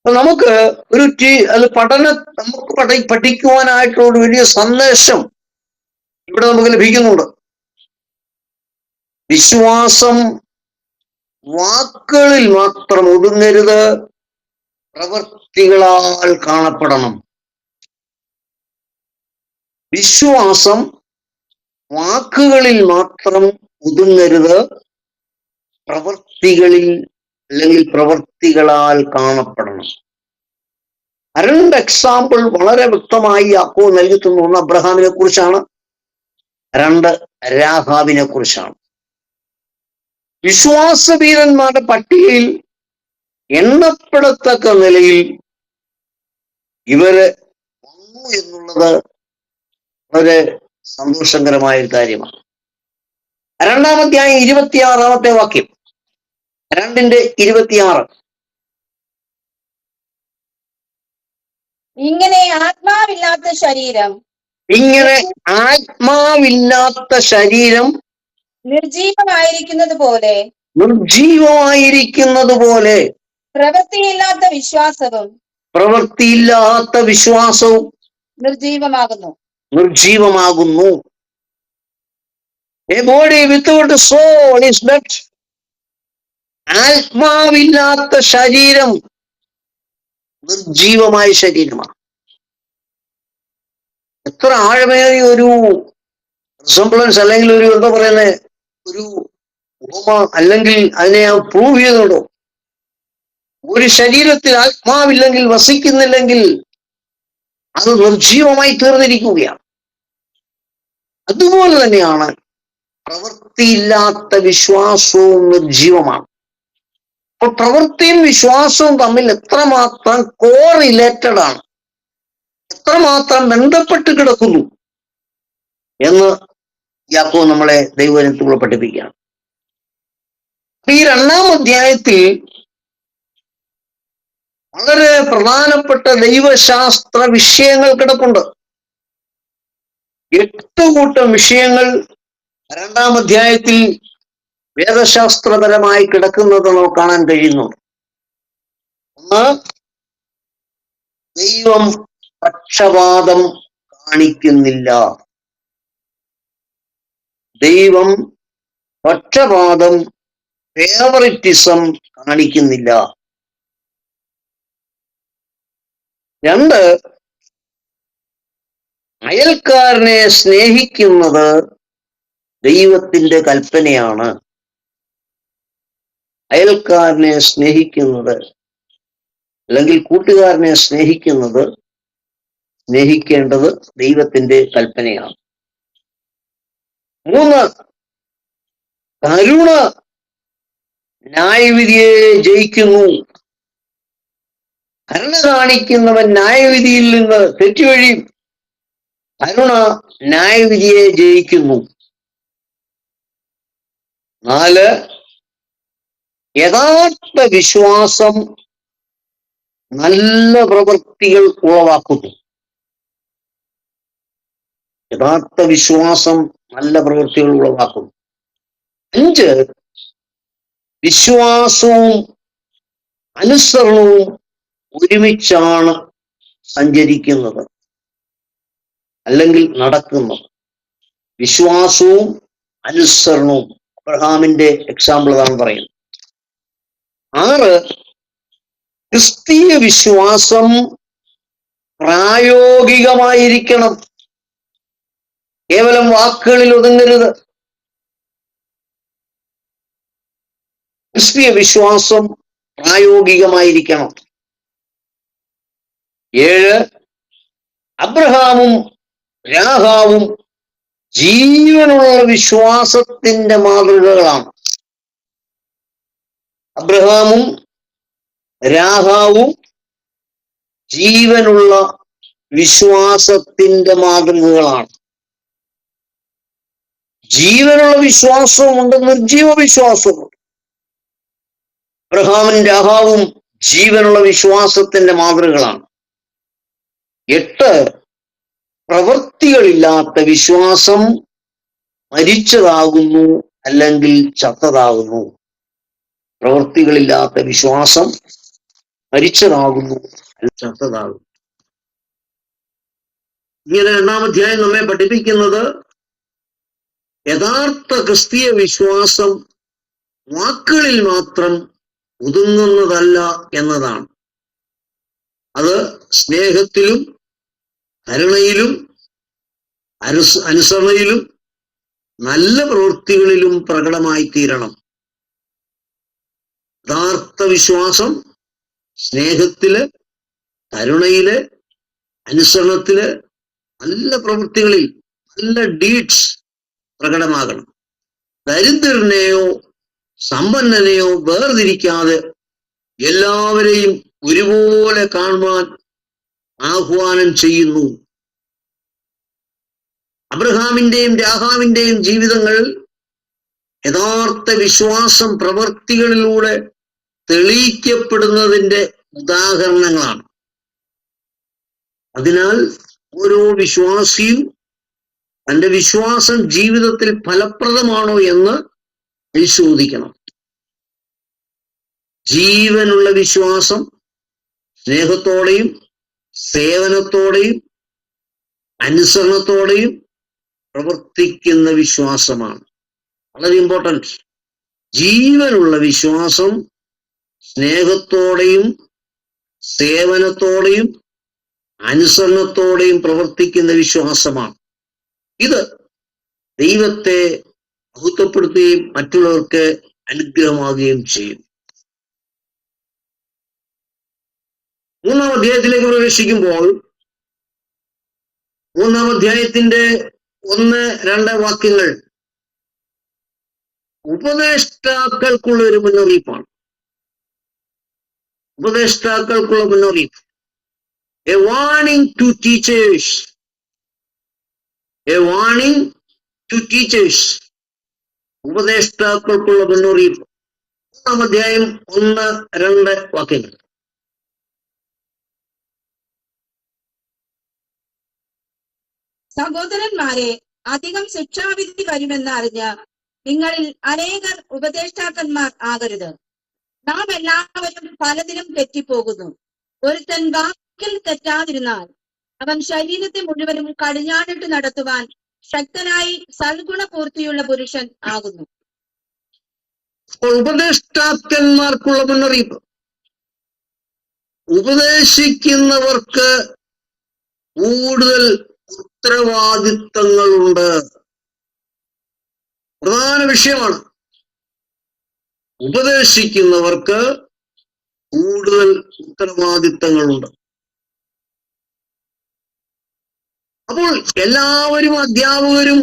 നമുക്ക് നമുക്ക് പഠിക്കുവാനായിട്ടുള്ള ഒരു വലിയ സന്ദേശം ഇവിടെ നമുക്ക് ലഭിക്കുന്നുണ്ട്. വിശ്വാസം വാക്കുകളിൽ മാത്രം ഒതുങ്ങരുത്, പ്രവൃത്തികളാൽ കാണപ്പെടണം. വിശ്വാസം വാക്കുകളിൽ മാത്രം ഒതുങ്ങരുത്, പ്രവൃത്തികളിൽ അല്ലെങ്കിൽ പ്രവൃത്തികളാൽ കാണപ്പെടണം. 2 എക്സാമ്പിൾ വളരെ വ്യക്തമായി യാക്കോബ് നൽകി തന്നു. 1 അബ്രഹാമിനെ കുറിച്ചാണ്, 2 രാഹാബിനെ കുറിച്ചാണ്. വിശ്വാസവീരന്മാരുടെ പട്ടികയിൽ എണ്ണപ്പെടത്തക്ക നിലയിൽ ഇവര് വന്നു എന്നുള്ളത് വളരെ സന്തോഷകരമായ ഒരു കാര്യമാണ്. 2-ാം അധ്യായം 26-ാമത്തെ വാക്യം, 2:26. ഇങ്ങനെ ആത്മാവില്ലാത്ത ശരീരം നിർജീവമായിരിക്കുന്നത് പോലെ പ്രവൃത്തിയില്ലാത്ത വിശ്വാസവും നിർജീവമാകുന്നു. A body without a soul is dead. ആത്മാവില്ലാത്ത ശരീരം നിർജീവമായ ശരീരമാണ്. എത്ര ആഴമേറിയ ഒരു റിസംബ്ലൻസ് അല്ലെങ്കിൽ ഒരു എന്താ പറയുന്നത്, ഒരു ഉപമ അല്ലെങ്കിൽ അതിനെ പ്രൂവ് ചെയ്യുന്നുണ്ടോ? ഒരു ശരീരത്തിൽ ആത്മാവില്ലെങ്കിൽ, വസിക്കുന്നില്ലെങ്കിൽ അത് നിർജീവമായി തീർന്നിരിക്കുകയാണ്. അതുപോലെ തന്നെയാണ് പ്രവൃത്തിയില്ലാത്ത വിശ്വാസവും നിർജീവമാണ്. അപ്പോൾ പ്രവൃത്തിയും വിശ്വാസവും തമ്മിൽ എത്രമാത്രം കോറിലേറ്റഡ് ആണ്, എത്രമാത്രം ബന്ധപ്പെട്ട് കിടക്കുന്നു എന്ന് യാക്കോബ് നമ്മളെ ദൈവവചനത്തിലൂടെ പഠിപ്പിക്കുകയാണ്. ഈ 2-ാം അധ്യായത്തിൽ വളരെ പ്രധാനപ്പെട്ട ദൈവശാസ്ത്ര വിഷയങ്ങൾ കിടപ്പുണ്ട്. 8 കൂട്ടം വിഷയങ്ങൾ 2-ാം അധ്യായത്തിൽ വേദശാസ്ത്രപരമായി കിടക്കുന്നത് നമുക്ക് കാണാൻ കഴിയുന്നു. 1, ദൈവം പക്ഷപാതം കാണിക്കുന്നില്ല. ദൈവം പക്ഷപാതം, ഫേവറിറ്റിസം കാണിക്കുന്നില്ല. 2, അയൽക്കാരനെ സ്നേഹിക്കുന്നത് ദൈവത്തിന്റെ കൽപ്പനയാണ്. അയൽക്കാരനെ സ്നേഹിക്കുന്നത് അല്ലെങ്കിൽ കൂട്ടുകാരനെ സ്നേഹിക്കേണ്ടത് ദൈവത്തിന്റെ കൽപ്പനയാണ്. 3, കരുണ ന്യായവിധിയെ ജയിക്കുന്നു. കരുണ കാണിക്കുന്നവൻ ന്യായവിധിയിൽ നിന്ന് തെറ്റുവഴിയും. കരുണ ന്യായവിധിയെ ജയിക്കുന്നു. 4, യഥാർത്ഥ വിശ്വാസം നല്ല പ്രവൃത്തികൾ ഉളവാക്കുന്നു. യഥാർത്ഥ വിശ്വാസം നല്ല പ്രവൃത്തികൾ ഉളവാക്കുന്നു. 5, വിശ്വാസവും അനുസരണവും ഒരുമിച്ചാണ് സഞ്ചരിക്കുന്നത് അല്ലെങ്കിൽ നടക്കുന്നത്. വിശ്വാസവും അനുസരണവും. അബ്രഹാമിന്റെ എക്സാമ്പിൾ അതാണ് പറയുന്നത്. 6, ക്രിസ്തീയ വിശ്വാസം പ്രായോഗികമായിരിക്കണം. കേവലം വാക്കുകളിൽ ഒതുങ്ങരുത്. ക്രിസ്തീയ വിശ്വാസം പ്രായോഗികമായിരിക്കണം. 7, അബ്രഹാമും രാഹാവും ജീവനുള്ള വിശ്വാസത്തിന്റെ മാതൃകകളാണ്. അബ്രഹാമും രാഹാവും ജീവനുള്ള വിശ്വാസത്തിന്റെ മാതൃകകളാണ്. ജീവനുള്ള വിശ്വാസവുമുണ്ട്, നിർജീവ വിശ്വാസവുമുണ്ട്. അബ്രഹാമും രാഹാവും ജീവനുള്ള വിശ്വാസത്തിന്റെ മാതൃകകളാണ്. 8, പ്രവൃത്തികളില്ലാത്ത വിശ്വാസം മരിച്ചതാകുന്നു അല്ലെങ്കിൽ ചത്തതാകുന്നു. പ്രവൃത്തികളില്ലാത്ത വിശ്വാസം മരിച്ചതാകുന്നു അല്ലെങ്കിൽ ചത്തതാകുന്നു. ഇങ്ങനെ 2-ാം അധ്യായം നമ്മെ പഠിപ്പിക്കുന്നത് യഥാർത്ഥ ക്രിസ്തീയ വിശ്വാസം വാക്കുകളിൽ മാത്രം ഒതുങ്ങുന്നതല്ല എന്നതാണ്. അത് സ്നേഹത്തിലും കരുണയിലും അനുസരണയിലും നല്ല പ്രവൃത്തികളിലും പ്രകടമായി തീരണം. യഥാർത്ഥ വിശ്വാസം സ്നേഹത്തില്, കരുണയില്, അനുസരണത്തില്, നല്ല പ്രവൃത്തികളിൽ, നല്ല ഡീഡ്സ് പ്രകടമാകണം. ദരിദ്രനെയോ സമ്പന്നനെയോ വേർതിരിക്കാതെ എല്ലാവരെയും ഒരുപോലെ കാണുവാൻ ആഹ്വാനം ചെയ്യുന്നു. അബ്രഹാമിന്റെയും രാഹാവിന്റെയും ജീവിതങ്ങൾ യഥാർത്ഥ വിശ്വാസം പ്രവൃത്തികളിലൂടെ തെളിയിക്കപ്പെടുന്നതിന്റെ ഉദാഹരണങ്ങളാണ്. അതിനാൽ ഓരോ വിശ്വാസിയും തന്റെ വിശ്വാസം ജീവിതത്തിൽ ഫലപ്രദമാണോ എന്ന് പരിശോധിക്കണം. ജീവനുള്ള വിശ്വാസം സ്നേഹത്തോടെയും സേവനത്തോടെയും അനുസരണത്തോടെയും പ്രവർത്തിക്കുന്ന വിശ്വാസമാണ്. വളരെ ഇമ്പോർട്ടൻറ്റ്. ജീവനുള്ള വിശ്വാസം സ്നേഹത്തോടെയും സേവനത്തോടെയും അനുസരണത്തോടെയും പ്രവർത്തിക്കുന്ന വിശ്വാസമാണ്. ഇത് ദൈവത്തെ മഹത്വപ്പെടുത്തുകയും മറ്റുള്ളവർക്ക് അനുഗ്രഹമാകുകയും ചെയ്യും. 3-ാം അധ്യായത്തിലേക്ക് പ്രവേശിക്കുമ്പോൾ 3-ാം അധ്യായത്തിന്റെ 1-2 വാക്യങ്ങൾ ഉപദേഷ്ടാക്കൾക്കുള്ള ഒരു മുന്നറിയിപ്പാണ്. ഉപദേഷ്ടാക്കൾക്കുള്ള മുന്നറിയിപ്പ്. A warning to teachers. A warning to teachers. ഉപദേഷ്ടാക്കൾക്കുള്ള മുന്നറിയിപ്പ്. 3-ാം അധ്യായം 1-2 വാക്യങ്ങൾ. സഹോദരന്മാരെ, അധികം ശിക്ഷാവിധി വരുമെന്ന് അറിഞ്ഞ് നിങ്ങളിൽ അനേകർ ഉപദേഷ്ടാക്കന്മാർ ആകരുത്. നാം എല്ലാവരും പലതിലും തെറ്റിപ്പോകുന്നു. ഒരുത്തൻ വാക്കിൽ തെറ്റാതിരുന്നാൽ അവൻ ശരീരത്തെ മുഴുവനും കടിഞ്ഞാണിട്ട് നടത്തുവാൻ ശക്തനായി സൽഗുണപൂർത്തിയുള്ള പുരുഷൻ ആകുന്നു. ഉപദേഷ്ടാക്കന്മാർക്കുള്ള മുന്നറിയിപ്പ്. ഉപദേശിക്കുന്നവർക്ക് കൂടുതൽ ഉത്തരവാദിത്തങ്ങളുണ്ട്. പ്രധാന വിഷയമാണ്. ഉപദേശിക്കുന്നവർക്ക് കൂടുതൽ ഉത്തരവാദിത്തങ്ങളുണ്ട്. അപ്പോൾ എല്ലാവരും അധ്യാപകരും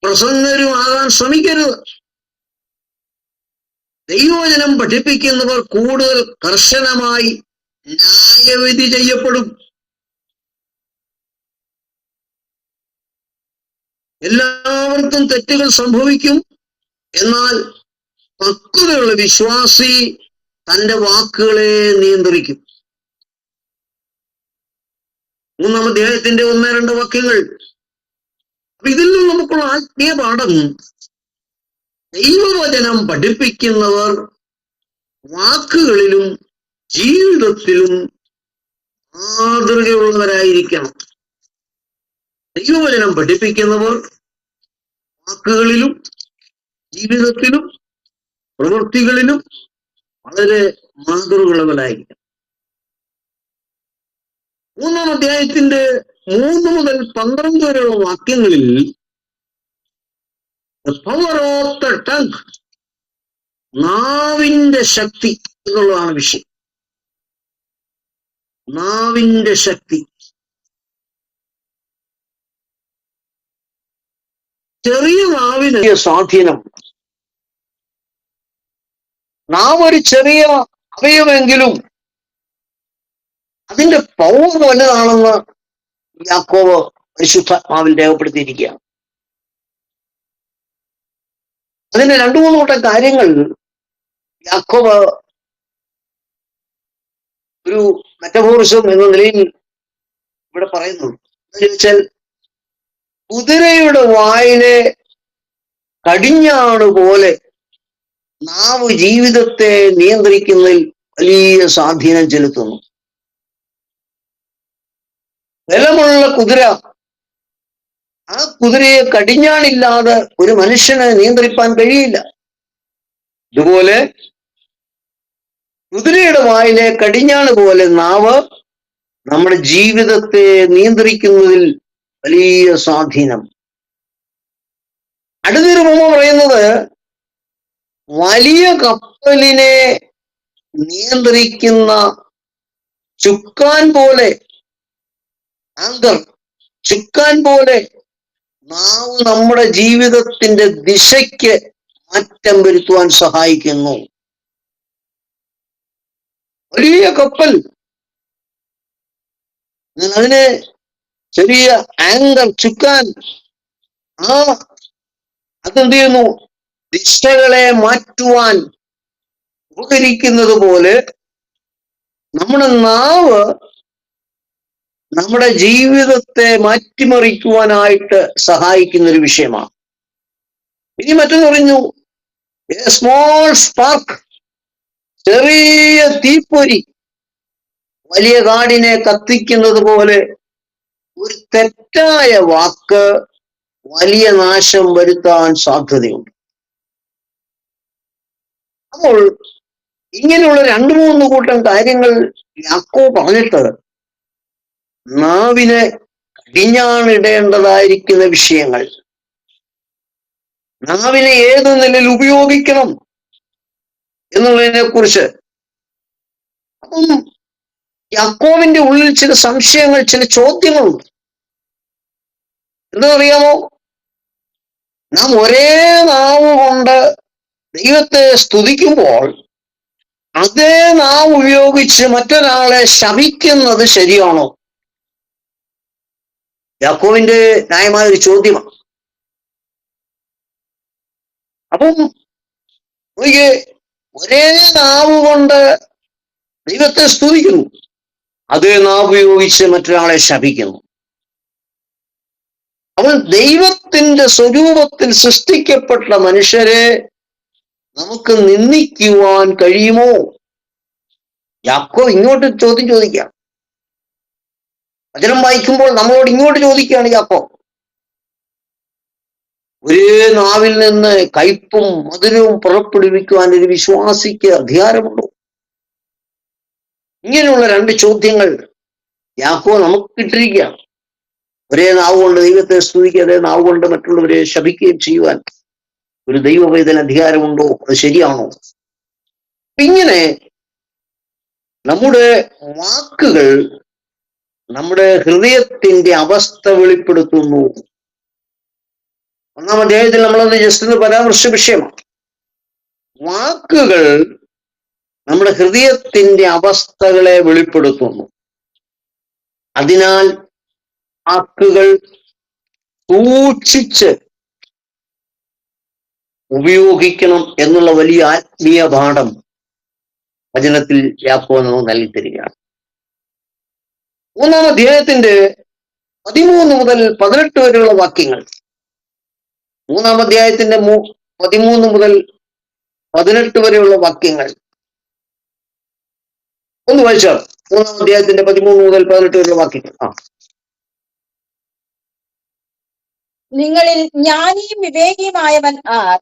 പ്രസംഗരും ആകാൻ ശ്രമിക്കരുത്. ദൈവവചനം പഠിപ്പിക്കുന്നവർ കൂടുതൽ കർശനമായി ന്യായവിധി ചെയ്യപ്പെടും. എല്ലാവർക്കും തെറ്റുകൾ സംഭവിക്കും. എന്നാൽ പക്വതയുള്ള വിശ്വാസി തന്റെ വാക്കുകളെ നിയന്ത്രിക്കും. 3-ാം അധ്യായത്തിന്റെ 1-2 വാക്യങ്ങൾ. അപ്പൊ ഇതിൽ നിന്ന് നമുക്കുള്ള ആത്മീയ പാഠം, ദൈവവചനം പഠിപ്പിക്കുന്നവർ വാക്കുകളിലും ജീവിതത്തിലും മാതൃകയുള്ളവരായിരിക്കണം. ദൈവവചനം പഠിപ്പിക്കുന്നവർ വാക്കുകളിലും ജീവിതത്തിലും പ്രവൃത്തികളിലും വളരെ മാതൃകയുള്ളവരായിരിക്കണം. 3-ാം അധ്യായത്തിന്റെ 3 മുതൽ 12 വരെയുള്ള വാക്യങ്ങളിൽ the power of the tongue, നാവിന്റെ ശക്തി എന്നുള്ളതാണ് വിഷയം. നാവിന്റെ ശക്തി. ചെറിയ നാവിന് സ്വാധീനം. നാം ഒരു ചെറിയ അവയവമെങ്കിലും അതിന്റെ പവർ വലുതാണെന്ന് യാക്കോബ് പരിശുദ്ധാത്മാവിൽ രേഖപ്പെടുത്തിയിരിക്കുകയാണ്. അതിന് 2-3 കൂട്ടം കാര്യങ്ങൾ യാക്കോബ് ഒരു മെറ്റഫോറിസം എന്ന നിലയിൽ ഇവിടെ പറയുന്നു. എന്ന് ചോദിച്ചാൽ, കുതിരയുടെ വായിലെ കടിഞ്ഞാണ് പോലെ നാവ് ജീവിതത്തെ നിയന്ത്രിക്കുന്നതിൽ വലിയ സ്വാധീനം ചെലുത്തുന്നു. ബലമുള്ള കുതിര, ആ കുതിരയെ കടിഞ്ഞാണില്ലാതെ ഒരു മനുഷ്യനെ നിയന്ത്രിപ്പാൻ കഴിയില്ല. ഇതുപോലെ കുതിരയുടെ വായിലെ കടിഞ്ഞാണ് പോലെ നാവ് നമ്മുടെ ജീവിതത്തെ നിയന്ത്രിക്കുന്നതിൽ വലിയ സ്വാധീനം. അടുത്തൊരു ഉപമ പറയുന്നത്, വലിയ കപ്പലിനെ നിയന്ത്രിക്കുന്ന ചുക്കാൻ പോലെ, ആങ്കർ, ചുക്കാൻ പോലെ നാവ് നമ്മുടെ ജീവിതത്തിന്റെ ദിശയ്ക്ക് മാറ്റം വരുത്തുവാൻ സഹായിക്കുന്നു. വലിയ കപ്പൽ, അതിന് ചെറിയ ആങ്കർ, ചുക്കാൻ, അതെന്ത് ചെയ്യുന്നു? ദിശകളെ മാറ്റുവാൻ ഉപകരിക്കുന്നത് പോലെ നമ്മുടെ നാവ് നമ്മുടെ ജീവിതത്തെ മാറ്റിമറിക്കുവാനായിട്ട് സഹായിക്കുന്ന ഒരു വിഷയമാണ്. ഇനി മറ്റൊന്ന് പറഞ്ഞു, എ സ്മോൾ സ്പാർക്ക്, ചെറിയ തീപ്പൊരി വലിയ കാടിനെ കത്തിക്കുന്നത് പോലെ ഒരു തെറ്റായ വാക്ക് വലിയ നാശം വരുത്താൻ സാധ്യതയുണ്ട്. അപ്പോൾ ഇങ്ങനെയുള്ള 2-3 കൂട്ടം കാര്യങ്ങൾ യാക്കോബ് പറഞ്ഞിട്ട് നാവിനെ കടിഞ്ഞാണിടേണ്ടതായിരിക്കുന്ന വിഷയങ്ങൾ, നാവിനെ ഏത് നിലയിൽ ഉപയോഗിക്കണം എന്നുള്ളതിനെ കുറിച്ച്. അപ്പം യാക്കോബിന്റെ ഉള്ളിൽ ചില സംശയങ്ങൾ, ചില ചോദ്യങ്ങളുണ്ട്. എന്താണെന്നറിയാമോ? നാം ഒരേ നാവ് കൊണ്ട് ദൈവത്തെ സ്തുതിക്കുമ്പോൾ അതേ നാവ് ഉപയോഗിച്ച് മറ്റൊരാളെ ശപിക്കുന്നത് ശരിയാണോ? യാക്കോബിന്റെ ന്യായമായ ഒരു ചോദ്യമാണ്. അപ്പം ഒരേ നാവ് കൊണ്ട് ദൈവത്തെ സ്തുതിക്കുന്നു, അതേ നാവ് ഉപയോഗിച്ച് മറ്റൊരാളെ ശപിക്കുന്നു. അപ്പോൾ ദൈവത്തിന്റെ സ്വരൂപത്തിൽ സൃഷ്ടിക്കപ്പെട്ട മനുഷ്യരെ നമുക്ക് നിന്ദിക്കുവാൻ കഴിയുമോ? യാക്കോബ് ഇങ്ങോട്ട് ചോദ്യം ചോദിക്കാം. വചനം വായിക്കുമ്പോൾ നമ്മളോട് ഇങ്ങോട്ട് ചോദിക്കുകയാണ് യാക്കോബ്. ഒരേ നാവിൽ നിന്ന് കയ്പും മധുരവും പുറപ്പെടുവിക്കുവാൻ ഒരു വിശ്വാസിക്ക് അധികാരമുണ്ടോ? ഇങ്ങനെയുള്ള 2 ചോദ്യങ്ങൾ യാക്കോബ് നമുക്ക് ഇട്ടിരിക്കുകയാണ്. ഒരേ നാവ് കൊണ്ട് ദൈവത്തെ സ്തുതിക്കുക, അതേ നാവ് കൊണ്ട് മറ്റുള്ളവരെ ശപിക്കുകയും ചെയ്യുവാൻ ഒരു ദൈവവേദന അധികാരമുണ്ടോ? അത് ശരിയാണോ? ഇങ്ങനെ നമ്മുടെ വാക്കുകൾ നമ്മുടെ ഹൃദയത്തിന്റെ അവസ്ഥ വെളിപ്പെടുത്തുന്നു. 1-ാം അധ്യായത്തിൽ നമ്മളത് ജസ്റ്റ് ഒന്ന് പരാമർശ വിഷയമാണ്. വാക്കുകൾ നമ്മുടെ ഹൃദയത്തിന്റെ അവസ്ഥകളെ വെളിപ്പെടുത്തുന്നു. അതിനാൽ വാക്കുകൾ സൂക്ഷിച്ച് ഉപയോഗിക്കണം എന്നുള്ള വലിയ ആത്മീയ പാഠം വചനത്തിൽ യാക്കോബ് നമുക്ക് നൽകിത്തരികയാണ്. 3-ാം അധ്യായത്തിന്റെ 13 മുതൽ 18 വരെയുള്ള വാക്യങ്ങൾ, 3-ാം അധ്യായത്തിന്റെ 13 മുതൽ 18 വരെയുള്ള വാക്യങ്ങൾ ഒന്ന് വായിച്ചാൽ. 3-ാം അധ്യായത്തിന്റെ 13 മുതൽ 18 വരെയുള്ള വാക്യങ്ങൾ. നിങ്ങളിൽ ജ്ഞാനിയും വിവേകിയുമായവൻ ആർ?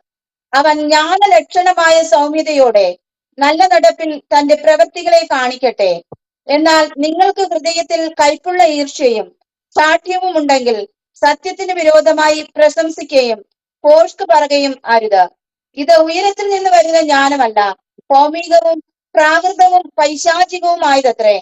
അവൻ ജ്ഞാനലക്ഷണമായ സൗമ്യതയോടെ നല്ല നടപ്പിൽ തന്റെ പ്രവൃത്തികളെ കാണിക്കട്ടെ. എന്നാൽ നിങ്ങൾക്ക് ഹൃദയത്തിൽ കയ്പുള്ള ഈർഷ്യയും ശാഠ്യവും ഉണ്ടെങ്കിൽ സത്യത്തിന് വിരോധമായി പ്രശംസിക്കുകയും ഭോഷ്ക് പറയുകയും അരുത്. ഇത് ഉയരത്തിൽ നിന്ന് വരുന്ന ജ്ഞാനമല്ല, ഭൗമികവും പ്രാകൃതവും പൈശാചികവുമായതത്രേ.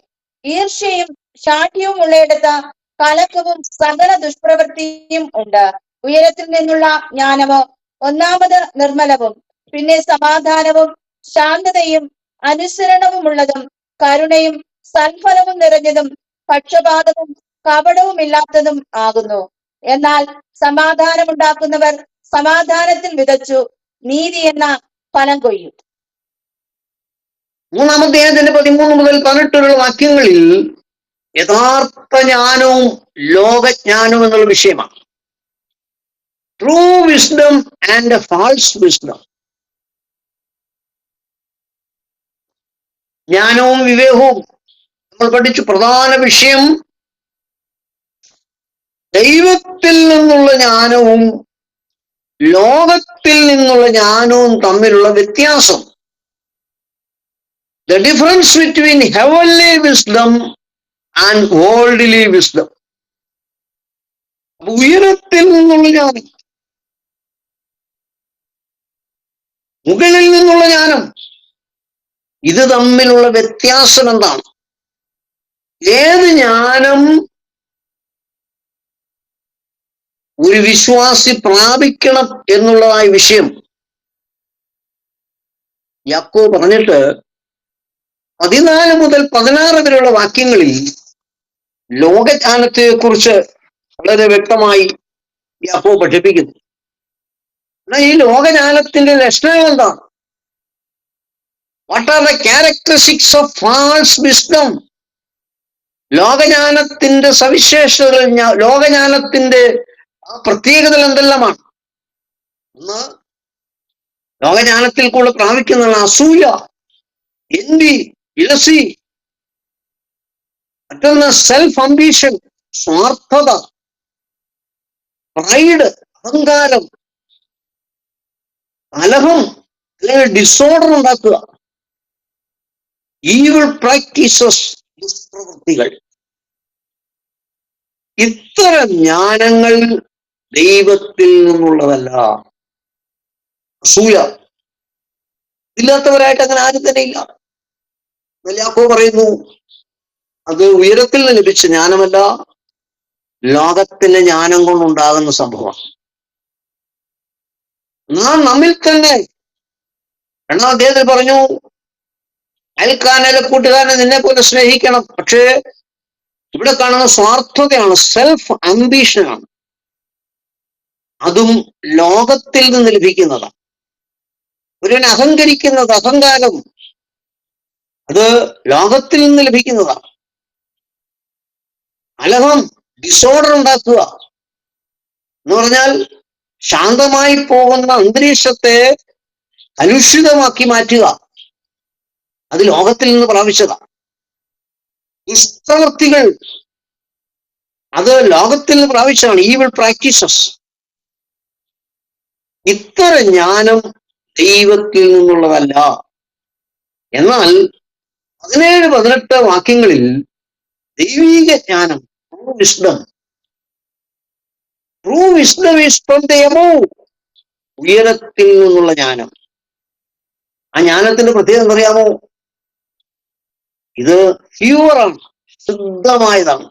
ഈർഷ്യയും ശാഠ്യവും ഉള്ളയിടത്ത് കലക്കവും സകല ദുഷ്പ്രവൃത്തിയും ഉണ്ട്. ഉയരത്തിൽ നിന്നുള്ള ജ്ഞാനമോ ഒന്നാമത് നിർമ്മലവും, പിന്നെ സമാധാനവും ശാന്തതയും അനുസരണവുമുള്ളതും കരുണയും സൽഫലവും നിറഞ്ഞതും പക്ഷപാതവും കപടവുമില്ലാത്തതും ആകുന്നു. എന്നാൽ സമാധാനമുണ്ടാക്കുന്നവർ സമാധാനത്തിൽ വിതച്ചു നീതി എന്ന ഫലം കൊയ്യും. 3-ാം അധ്യായത്തിന്റെ 13 മുതൽ 18 വരെയുള്ള വാക്യങ്ങളിൽ യഥാർത്ഥ ജ്ഞാനവും ലോകജ്ഞാനവും എന്നുള്ള വിഷയമാണ്. True wisdom and false wisdom. ജ്ഞാനവും വിവേകവും നമ്മൾ പഠിച്ചു. പ്രധാന വിഷയം ദൈവത്തിൽ നിന്നുള്ള ജ്ഞാനവും ലോകത്തിൽ നിന്നുള്ള ജ്ഞാനവും തമ്മിലുള്ള വ്യത്യാസം. The difference between heavenly wisdom and worldly wisdom. ഉയരത്തിൽ നിന്നുള്ള ജ്ഞാനം, മുകളിൽ നിന്നുള്ള ജ്ഞാനം, ഇത് തമ്മിലുള്ള വ്യത്യാസം എന്താണ്? ഏത് ജ്ഞാനം ഒരു വിശ്വാസി പ്രാപിക്കണം എന്നുള്ളതായ വിഷയം യാക്കോബ് പറഞ്ഞിട്ട് 14 മുതൽ 16 വരെയുള്ള വാക്യങ്ങളിൽ ലോകജ്ഞാനത്തെ കുറിച്ച് വളരെ വ്യക്തമായി യാക്കോബ് പഠിപ്പിക്കുന്നു. എന്നാൽ ഈ ലോകജ്ഞാനത്തിന്റെ ലക്ഷണങ്ങൾ എന്താണ്? What are the characteristics of false wisdom? ലോകജ്ഞാനത്തിന്റെ സവിശേഷതകൾ, ലോകജ്ഞാനത്തിന്റെ പ്രത്യേകതകൾ എന്തെല്ലാമാണ്? ഒന്ന്, ലോകജ്ഞാനത്തിൽ കൂടെ പ്രാപിക്കുന്നതാണ് അസൂയ, envy, jealousy. മറ്റൊന്ന് സെൽഫ് അംബിഷൻ, സ്വാർത്ഥത, പ്രൈഡ്, അഹങ്കാരം, കലഹം അല്ലെങ്കിൽ ഡിസോർഡർ ഉണ്ടാക്കുക, ഈവിൾ പ്രാക്ടീസസ്, ദുഷ്പ്രവൃത്തികൾ. ഇത്തരം ജ്ഞാനങ്ങൾ ദൈവത്തിൽ നിന്നുള്ളതല്ല. അസൂയ ഇല്ലാത്തവരായിട്ട് അങ്ങനെ ആരും തന്നെ ഇല്ല. യാക്കോബ് പറയുന്നു അത് ഉയരത്തിൽ നിന്ന് ലഭിച്ച ജ്ഞാനമല്ല, ലോകത്തിന്റെ ജ്ഞാനം കൊണ്ടുണ്ടാകുന്ന സംഭവമാണ്. നാം നമ്മിൽ തന്നെ, 2-ാം അധ്യായത്തിൽ പറഞ്ഞു അയൽക്കാരനെ കൂട്ടുകാരനെ നിന്നെ പോലെ സ്നേഹിക്കണം. പക്ഷേ ഇവിടെ കാണുന്ന സ്വാർത്ഥതയാണ്, സെൽഫ് അംബീഷനാണ്. അതും ലോകത്തിൽ നിന്ന് ലഭിക്കുന്നതാണ്. ഒരുവൻ അഹങ്കരിക്കുന്നത്, അഹങ്കാരം, അത് ലോകത്തിൽ നിന്ന് ലഭിക്കുന്നതാണ്. കലഹം, ഡിസോർഡർ ഉണ്ടാക്കുക എന്ന് പറഞ്ഞാൽ ശാന്തമായി പോകുന്ന അന്തരീക്ഷത്തെ കലുഷിതമാക്കി മാറ്റുക, അത് ലോകത്തിൽ നിന്ന് പ്രാപിച്ചതാണ്. ദുഷ്പ്രവൃത്തികൾ, അത് ലോകത്തിൽ നിന്ന് പ്രാപിച്ചതാണ്. Evil practices. ഇത്തരം ജ്ഞാനം ദൈവത്തിൽ നിന്നുള്ളതല്ല. എന്നാൽ 17-18 വാക്യങ്ങളിൽ ദൈവീക ജ്ഞാനം, wisdom, True wisdom is from the above. ഉയരത്തിൽ നിന്നുള്ള ജ്ഞാനം. ആ ജ്ഞാനത്തിന്റെ പ്രത്യേകത എന്തറിയാമോ? ഇത് പ്യുവറാണ്, ശുദ്ധമായതാണ്.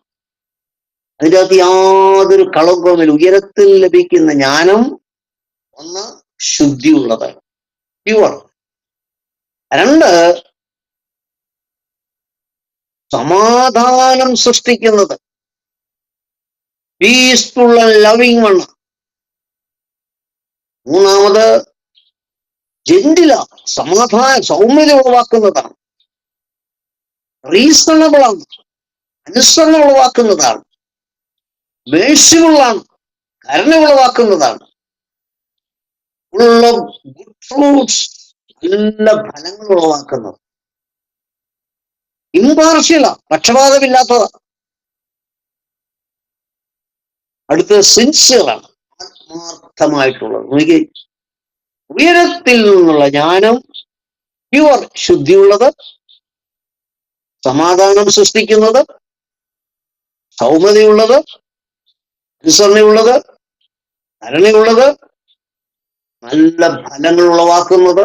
അതിൻ്റെ അകത്ത് യാതൊരു കളങ്കവുമില്ല. ഉയരത്തിൽ ലഭിക്കുന്ന ജ്ഞാനം ഒന്ന് ശുദ്ധിയുള്ളതാണ്, പ്യുവർ. രണ്ട്, സമാധാനം സൃഷ്ടിക്കുന്നത്, പീസ്ഫുൾ ആൻഡ് ലവിങ് വണ്ണം. മൂന്നാമത് ജെന്റില, സൗമ്യത ഉളവാക്കുന്നതാണ്. റീസണബിൾ ആണ്, അനുസരണ ഉളവാക്കുന്നതാണ്. മേഴ്സിഫുള്ളാണ്, കരുണ ഉളവാക്കുന്നതാണ്. ഫുൾ ഓഫ് ഗുഡ് ഫ്രൂട്ട്സ്, നല്ല ഫലങ്ങൾ ഉളവാക്കുന്നത്. ഇമ്പാർഷ്യല, പക്ഷപാതമില്ലാത്തതാണ്. അടുത്ത സിൻസിയറാണ്, ആത്മാർത്ഥമായിട്ടുള്ളത്. നോക്കി, ഉയരത്തിൽ നിന്നുള്ള ജ്ഞാനം പ്യുവർ, ശുദ്ധിയുള്ളത്, സമാധാനം സൃഷ്ടിക്കുന്നത്, സൗമ്യതയുള്ളത്, അനുസരണയുള്ളത്, കരുണയുള്ളത്, നല്ല ഫലങ്ങൾ ഉളവാക്കുന്നത്,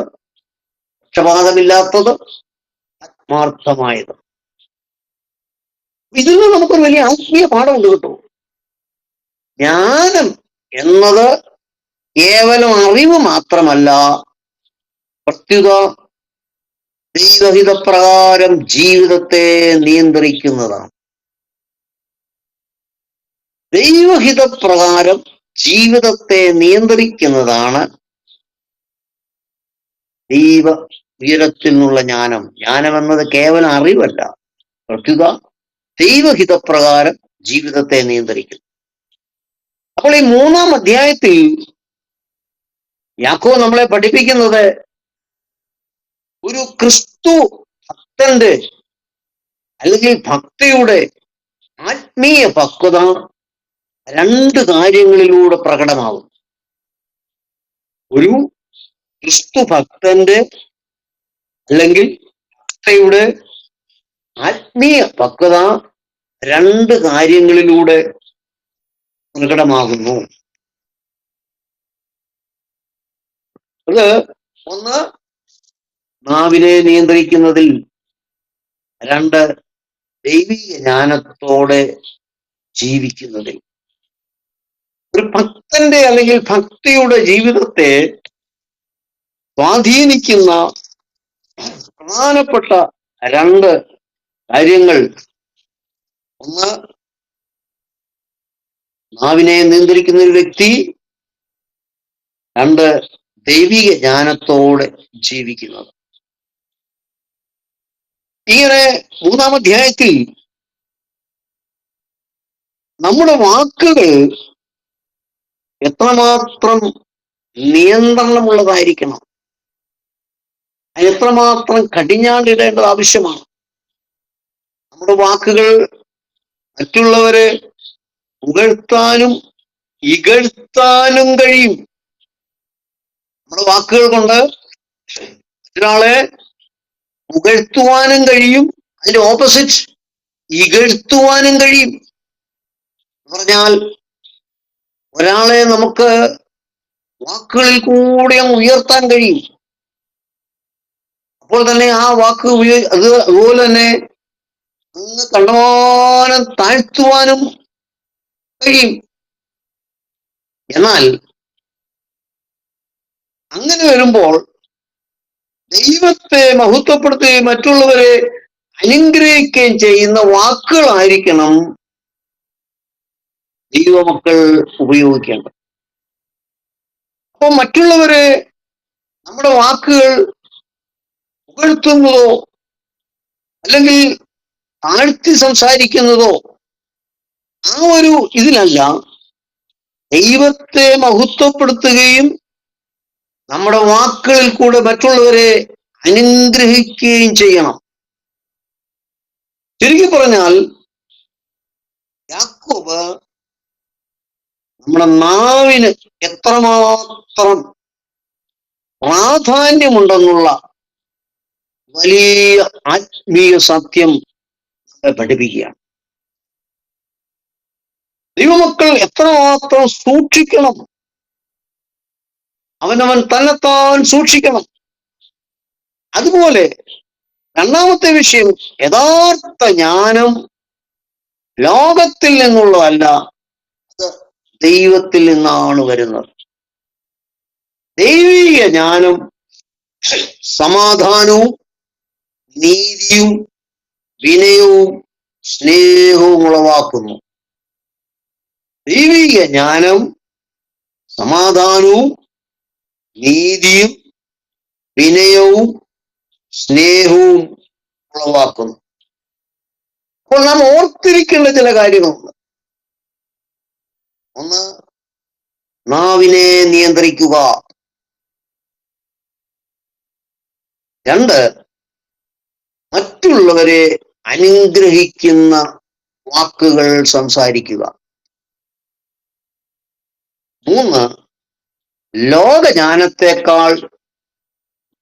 പക്ഷപാതമില്ലാത്തത്, ആത്മാർത്ഥമായത്. ഇതിൽ നിന്ന് നമുക്കൊരു വലിയ ആത്മീയ പാഠമുണ്ട് കേട്ടോ. ജ്ഞാനം എന്നത് കേവലം അറിവ് മാത്രമല്ല, പ്രത്യുത ദൈവഹിതപ്രകാരം ജീവിതത്തെ നിയന്ത്രിക്കുന്നതാണ്. ദൈവഹിതപ്രകാരം ജീവിതത്തെ നിയന്ത്രിക്കുന്നതാണ് ദൈവ ഉയരത്തിൽ നിന്നുള്ള ജ്ഞാനം. ജ്ഞാനം എന്നത് കേവലം അറിവല്ല, പ്രത്യുത ദൈവഹിതപ്രകാരം ജീവിതത്തെ നിയന്ത്രിക്കുന്നു. അപ്പോൾ ഈ 3-ാം അധ്യായത്തിൽ യാക്കോബ് നമ്മളെ പഠിപ്പിക്കുന്നത് ഒരു ക്രിസ്തു ഭക്തന്റെ അല്ലെങ്കിൽ ഭക്തിയുടെ ആത്മീയ പക്വത 2 കാര്യങ്ങളിലൂടെ പ്രകടമാകും. ഒരു ക്രിസ്തു ഭക്തന്റെ അല്ലെങ്കിൽ ഭക്തിയുടെ ആത്മീയ പക്വത 2 കാര്യങ്ങളിലൂടെ പ്രകടമാകുന്നു. അത് ഒന്ന്, നാവിനെ നിയന്ത്രിക്കുന്നതിൽ. 2, ദൈവിക ജ്ഞാനത്തോടെ ജീവിക്കുന്നതിൽ. ഒരു ഭക്തന്റെ അല്ലെങ്കിൽ ഭക്തിയുടെ ജീവിതത്തെ സ്വാധീനിക്കുന്ന പ്രധാനപ്പെട്ട 2 കാര്യങ്ങൾ. ഒന്ന്, നാവിനെ നിയന്ത്രിക്കുന്ന ഒരു വ്യക്തി. 2, ദൈവിക ജ്ഞാനത്തോടെ ജീവിക്കുന്നത്. ഇങ്ങനെ 3-ാം അധ്യായത്തിൽ നമ്മുടെ വാക്കുകൾ എത്രമാത്രം നിയന്ത്രണമുള്ളതായിരിക്കണം, എത്രമാത്രം കടിഞ്ഞാണിടേണ്ടത് ആവശ്യമാണ്. നമ്മുടെ വാക്കുകൾ മറ്റുള്ളവരെ പുകഴ്ത്താനും ഇകഴ്ത്താനും കഴിയും. നമ്മുടെ വാക്കുകൾ കൊണ്ട് മറ്റൊരാളെ പുകഴ്ത്തുവാനും കഴിയും, അതിന്റെ ഓപ്പോസിറ്റ് ഇകഴ്ത്തുവാനും കഴിയും. പറഞ്ഞാൽ ഒരാളെ നമുക്ക് വാക്കുകളിൽ കൂടി അങ്ങ് ഉയർത്താൻ കഴിയും. അപ്പോൾ തന്നെ ആ വാക്ക് അതുപോലെ തന്നെ അങ്ങ് കണ്ടമാനം താഴ്ത്തുവാനും കഴിയും. എന്നാൽ അങ്ങനെ വരുമ്പോൾ ദൈവത്തെ മഹത്വപ്പെടുത്തുകയും മറ്റുള്ളവരെ അനുഗ്രഹിക്കുകയും ചെയ്യുന്ന വാക്കുകളായിരിക്കണം ദൈവമക്കൾ ഉപയോഗിക്കേണ്ടത്. അപ്പോൾ മറ്റുള്ളവരെ നമ്മുടെ വാക്കുകൾ പുകഴ്ത്തുന്നതോ അല്ലെങ്കിൽ താഴ്ത്തി സംസാരിക്കുന്നതോ ആ ഒരു ഇതിലല്ല, ദൈവത്തെ മഹത്വപ്പെടുത്തുകയും നമ്മുടെ വാക്കുകളിൽ കൂടെ മറ്റുള്ളവരെ അനുഗ്രഹിക്കുകയും ചെയ്യണം. ചുരുക്കി പറഞ്ഞാൽ യാക്കോബ് നമ്മുടെ നാവിന് എത്രമാത്രം പ്രാധാന്യമുണ്ടെന്നുള്ള വലിയ ആത്മീയ സത്യം പഠിപ്പിക്കുകയാണ്. ദൈവമക്കൾ എത്രമാത്രം സൂക്ഷിക്കണം, അവനവൻ തന്നെത്താൻ സൂക്ഷിക്കണം. അതുപോലെ രണ്ടാമത്തെ വിഷയം, യഥാർത്ഥ ജ്ഞാനം ലോകത്തിൽ നിന്നുള്ളതല്ല, അത് ദൈവത്തിൽ നിന്നാണ് വരുന്നത്. ദൈവിക ജ്ഞാനം സമാധാനവും നീതിയും വിനയവും സ്നേഹവും ഉളവാക്കുന്നു. ദൈവിക ജ്ഞാനം സമാധാനവും നീതിയും വിനയവും സ്നേഹവും ഉളവാക്കുന്നു. അപ്പോൾ നാം ഓർത്തിരിക്കേണ്ട ചില കാര്യങ്ങളുണ്ട്. ഒന്ന്, നാവിനെ നിയന്ത്രിക്കുക. രണ്ട്, മറ്റുള്ളവരെ അനുഗ്രഹിക്കുന്ന വാക്കുകൾ സംസാരിക്കുക. മൂന്ന്, ലോകജ്ഞാനത്തെക്കാൾ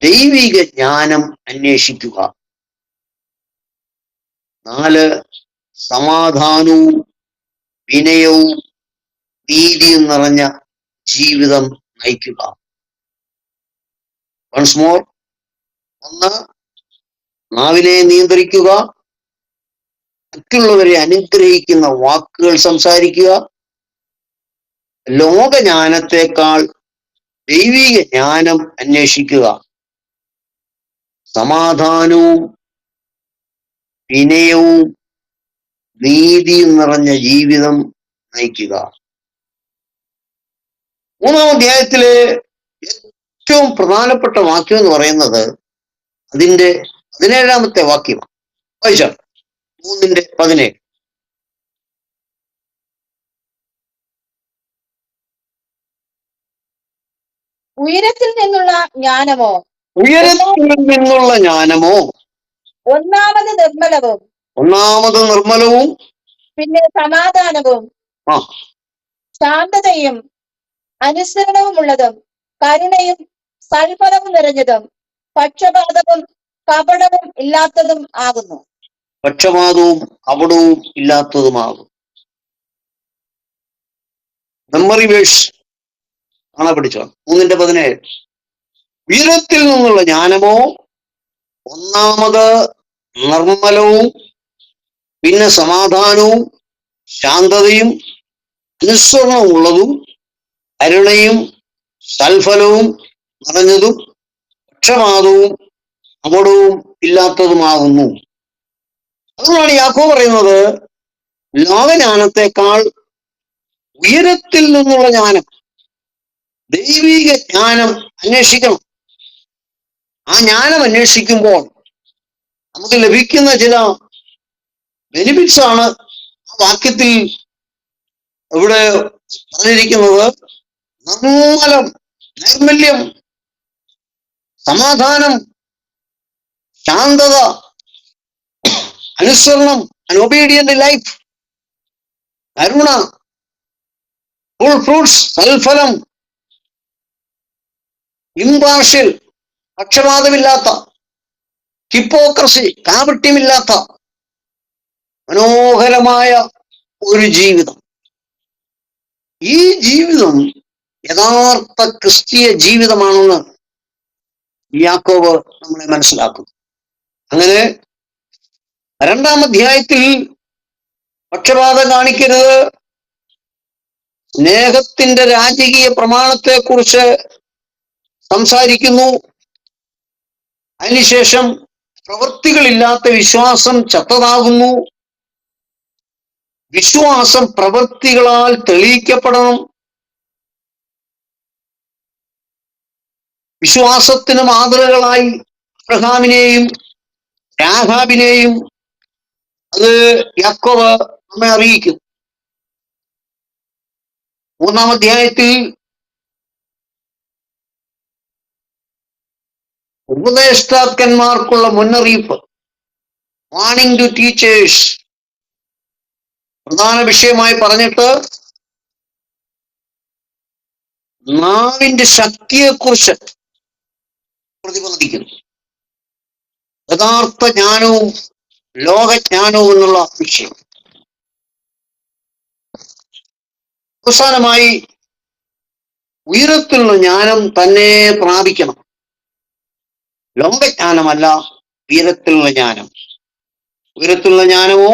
ദൈവിക ജ്ഞാനം അന്വേഷിക്കുക. നാല്, സമാധാനവും വിനയവും നീതിയും നിറഞ്ഞ ജീവിതം നയിക്കുക. Once more. ഒന്ന്, നാവിനെ നിയന്ത്രിക്കുക, മറ്റുള്ളവരെ അനുഗ്രഹിക്കുന്ന വാക്കുകൾ സംസാരിക്കുക, ലോകജ്ഞാനത്തെക്കാൾ ദൈവിക ജ്ഞാനം അന്വേഷിക്കുക, സമാധാനവും വിനയവും നീതിയും നിറഞ്ഞ ജീവിതം നയിക്കുക. മൂന്നാം അധ്യായത്തിലെ ഏറ്റവും പ്രധാനപ്പെട്ട വാക്യം എന്ന് പറയുന്നത് അതിന്റെ 17-ാമത്തെ വാക്യമാണ്. വായിച്ചാൽ 3:17. ഉയരത്തിൽ നിന്നുള്ള ജ്ഞാനമോ ഒന്നാമത് നിർമ്മലവും പിന്നെ സമാധാനവും ശാന്തതയും അനുസരണവുമുള്ളതും കരുണയും സൽഫലവും നിറഞ്ഞതും പക്ഷപാതവും കപടവും ഇല്ലാത്തതും ആകുന്നു. മെമ്മറി വേഴ്സ് കാണാൻ പഠിച്ചോ. 3:17. ഉയരത്തിൽ നിന്നുള്ള ജ്ഞാനമോ ഒന്നാമത് നിർമ്മലവും പിന്നെ സമാധാനവും ശാന്തതയും അനുസരണവും ഉള്ളതും കരുണയും സൽഫലവും നിറഞ്ഞതും പക്ഷപാതവും അപടവും ഇല്ലാത്തതുമാകുന്നു. അതുകൊണ്ടാണ് യാക്കോബ് പറയുന്നത്, ലോകജ്ഞാനത്തെക്കാൾ ഉയരത്തിൽ നിന്നുള്ള ജ്ഞാനം, ദൈവിക ജ്ഞാനം അന്വേഷിക്കണം. ആ ജ്ഞാനം അന്വേഷിക്കുമ്പോൾ നമുക്ക് ലഭിക്കുന്ന ചില ബെനിഫിറ്റ്സ് ആണ് ആ വാക്യത്തിൽ ഇവിടെ പറഞ്ഞിരിക്കുന്നത്. നൈർമല്യം, സമാധാനം, ശാന്തത, അനുസരണം, ഒബീഡിയന്റ് ലൈഫ്, കരുണ, ഫുൾ ഫ്രൂട്ട്സ്, സൽഫലം, ഇംപാർഷ്യൽ, പക്ഷപാതമില്ലാത്ത, ഹിപ്പോക്രസി, കാപട്യമില്ലാത്ത മനോഹരമായ ഒരു ജീവിതം. ഈ ജീവിതം യഥാർത്ഥ ക്രിസ്തീയ ജീവിതമാണെന്ന് യാക്കോബ് നമ്മളെ മനസ്സിലാക്കുന്നു. അങ്ങനെ 2-ാം അധ്യായത്തിൽ പക്ഷപാതം കാണിക്കരുത്, സ്നേഹത്തിന്റെ രാജകീയ പ്രമാണത്തെ കുറിച്ച് സംസാരിക്കുന്നു. അതിനുശേഷം പ്രവൃത്തികളില്ലാത്ത വിശ്വാസം ചത്തതാകുന്നു, വിശ്വാസം പ്രവൃത്തികളാൽ തെളിയിക്കപ്പെടണം. വിശ്വാസത്തിന് മാതൃകളായി അബ്രഹാമിനെയും രാഹാബിനെയും അത് യാക്കോബ് നമ്മെ അറിയിക്കും. 3-ാം അധ്യായത്തിൽ ഉപദേഷ്ടാക്കന്മാർക്കുള്ള മുന്നറിയിപ്പ്, വാണിംഗ് ടു ടീച്ചേഴ്സ്, പ്രധാന വിഷയമായി പറഞ്ഞിട്ട് നാവിന്റെ ശക്തിയെക്കുറിച്ച് പ്രതിപാദിക്കുന്നു. യഥാർത്ഥ ജ്ഞാനവും ലോകജ്ഞാനവും എന്നുള്ള വിഷയം. അവസാനമായി ഉയരത്തിലുള്ള ജ്ഞാനം തന്നെ പ്രാപിക്കണം. ലോകജ്ഞാനമല്ല, ഉയരത്തിലുള്ള ജ്ഞാനം. ഉയരത്തിലുള്ള ജ്ഞാനമോ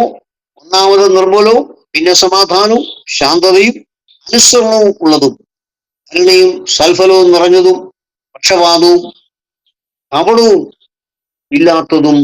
ഒന്നാമത് നിർമ്മലവും, പിന്നെ സമാധാനവും ശാന്തതയും അനുസരണവും ഉള്ളതും, കരുണയും സൽഫലവും നിറഞ്ഞതും പക്ഷപാതവും കപടവും ഇല്ലാത്തതും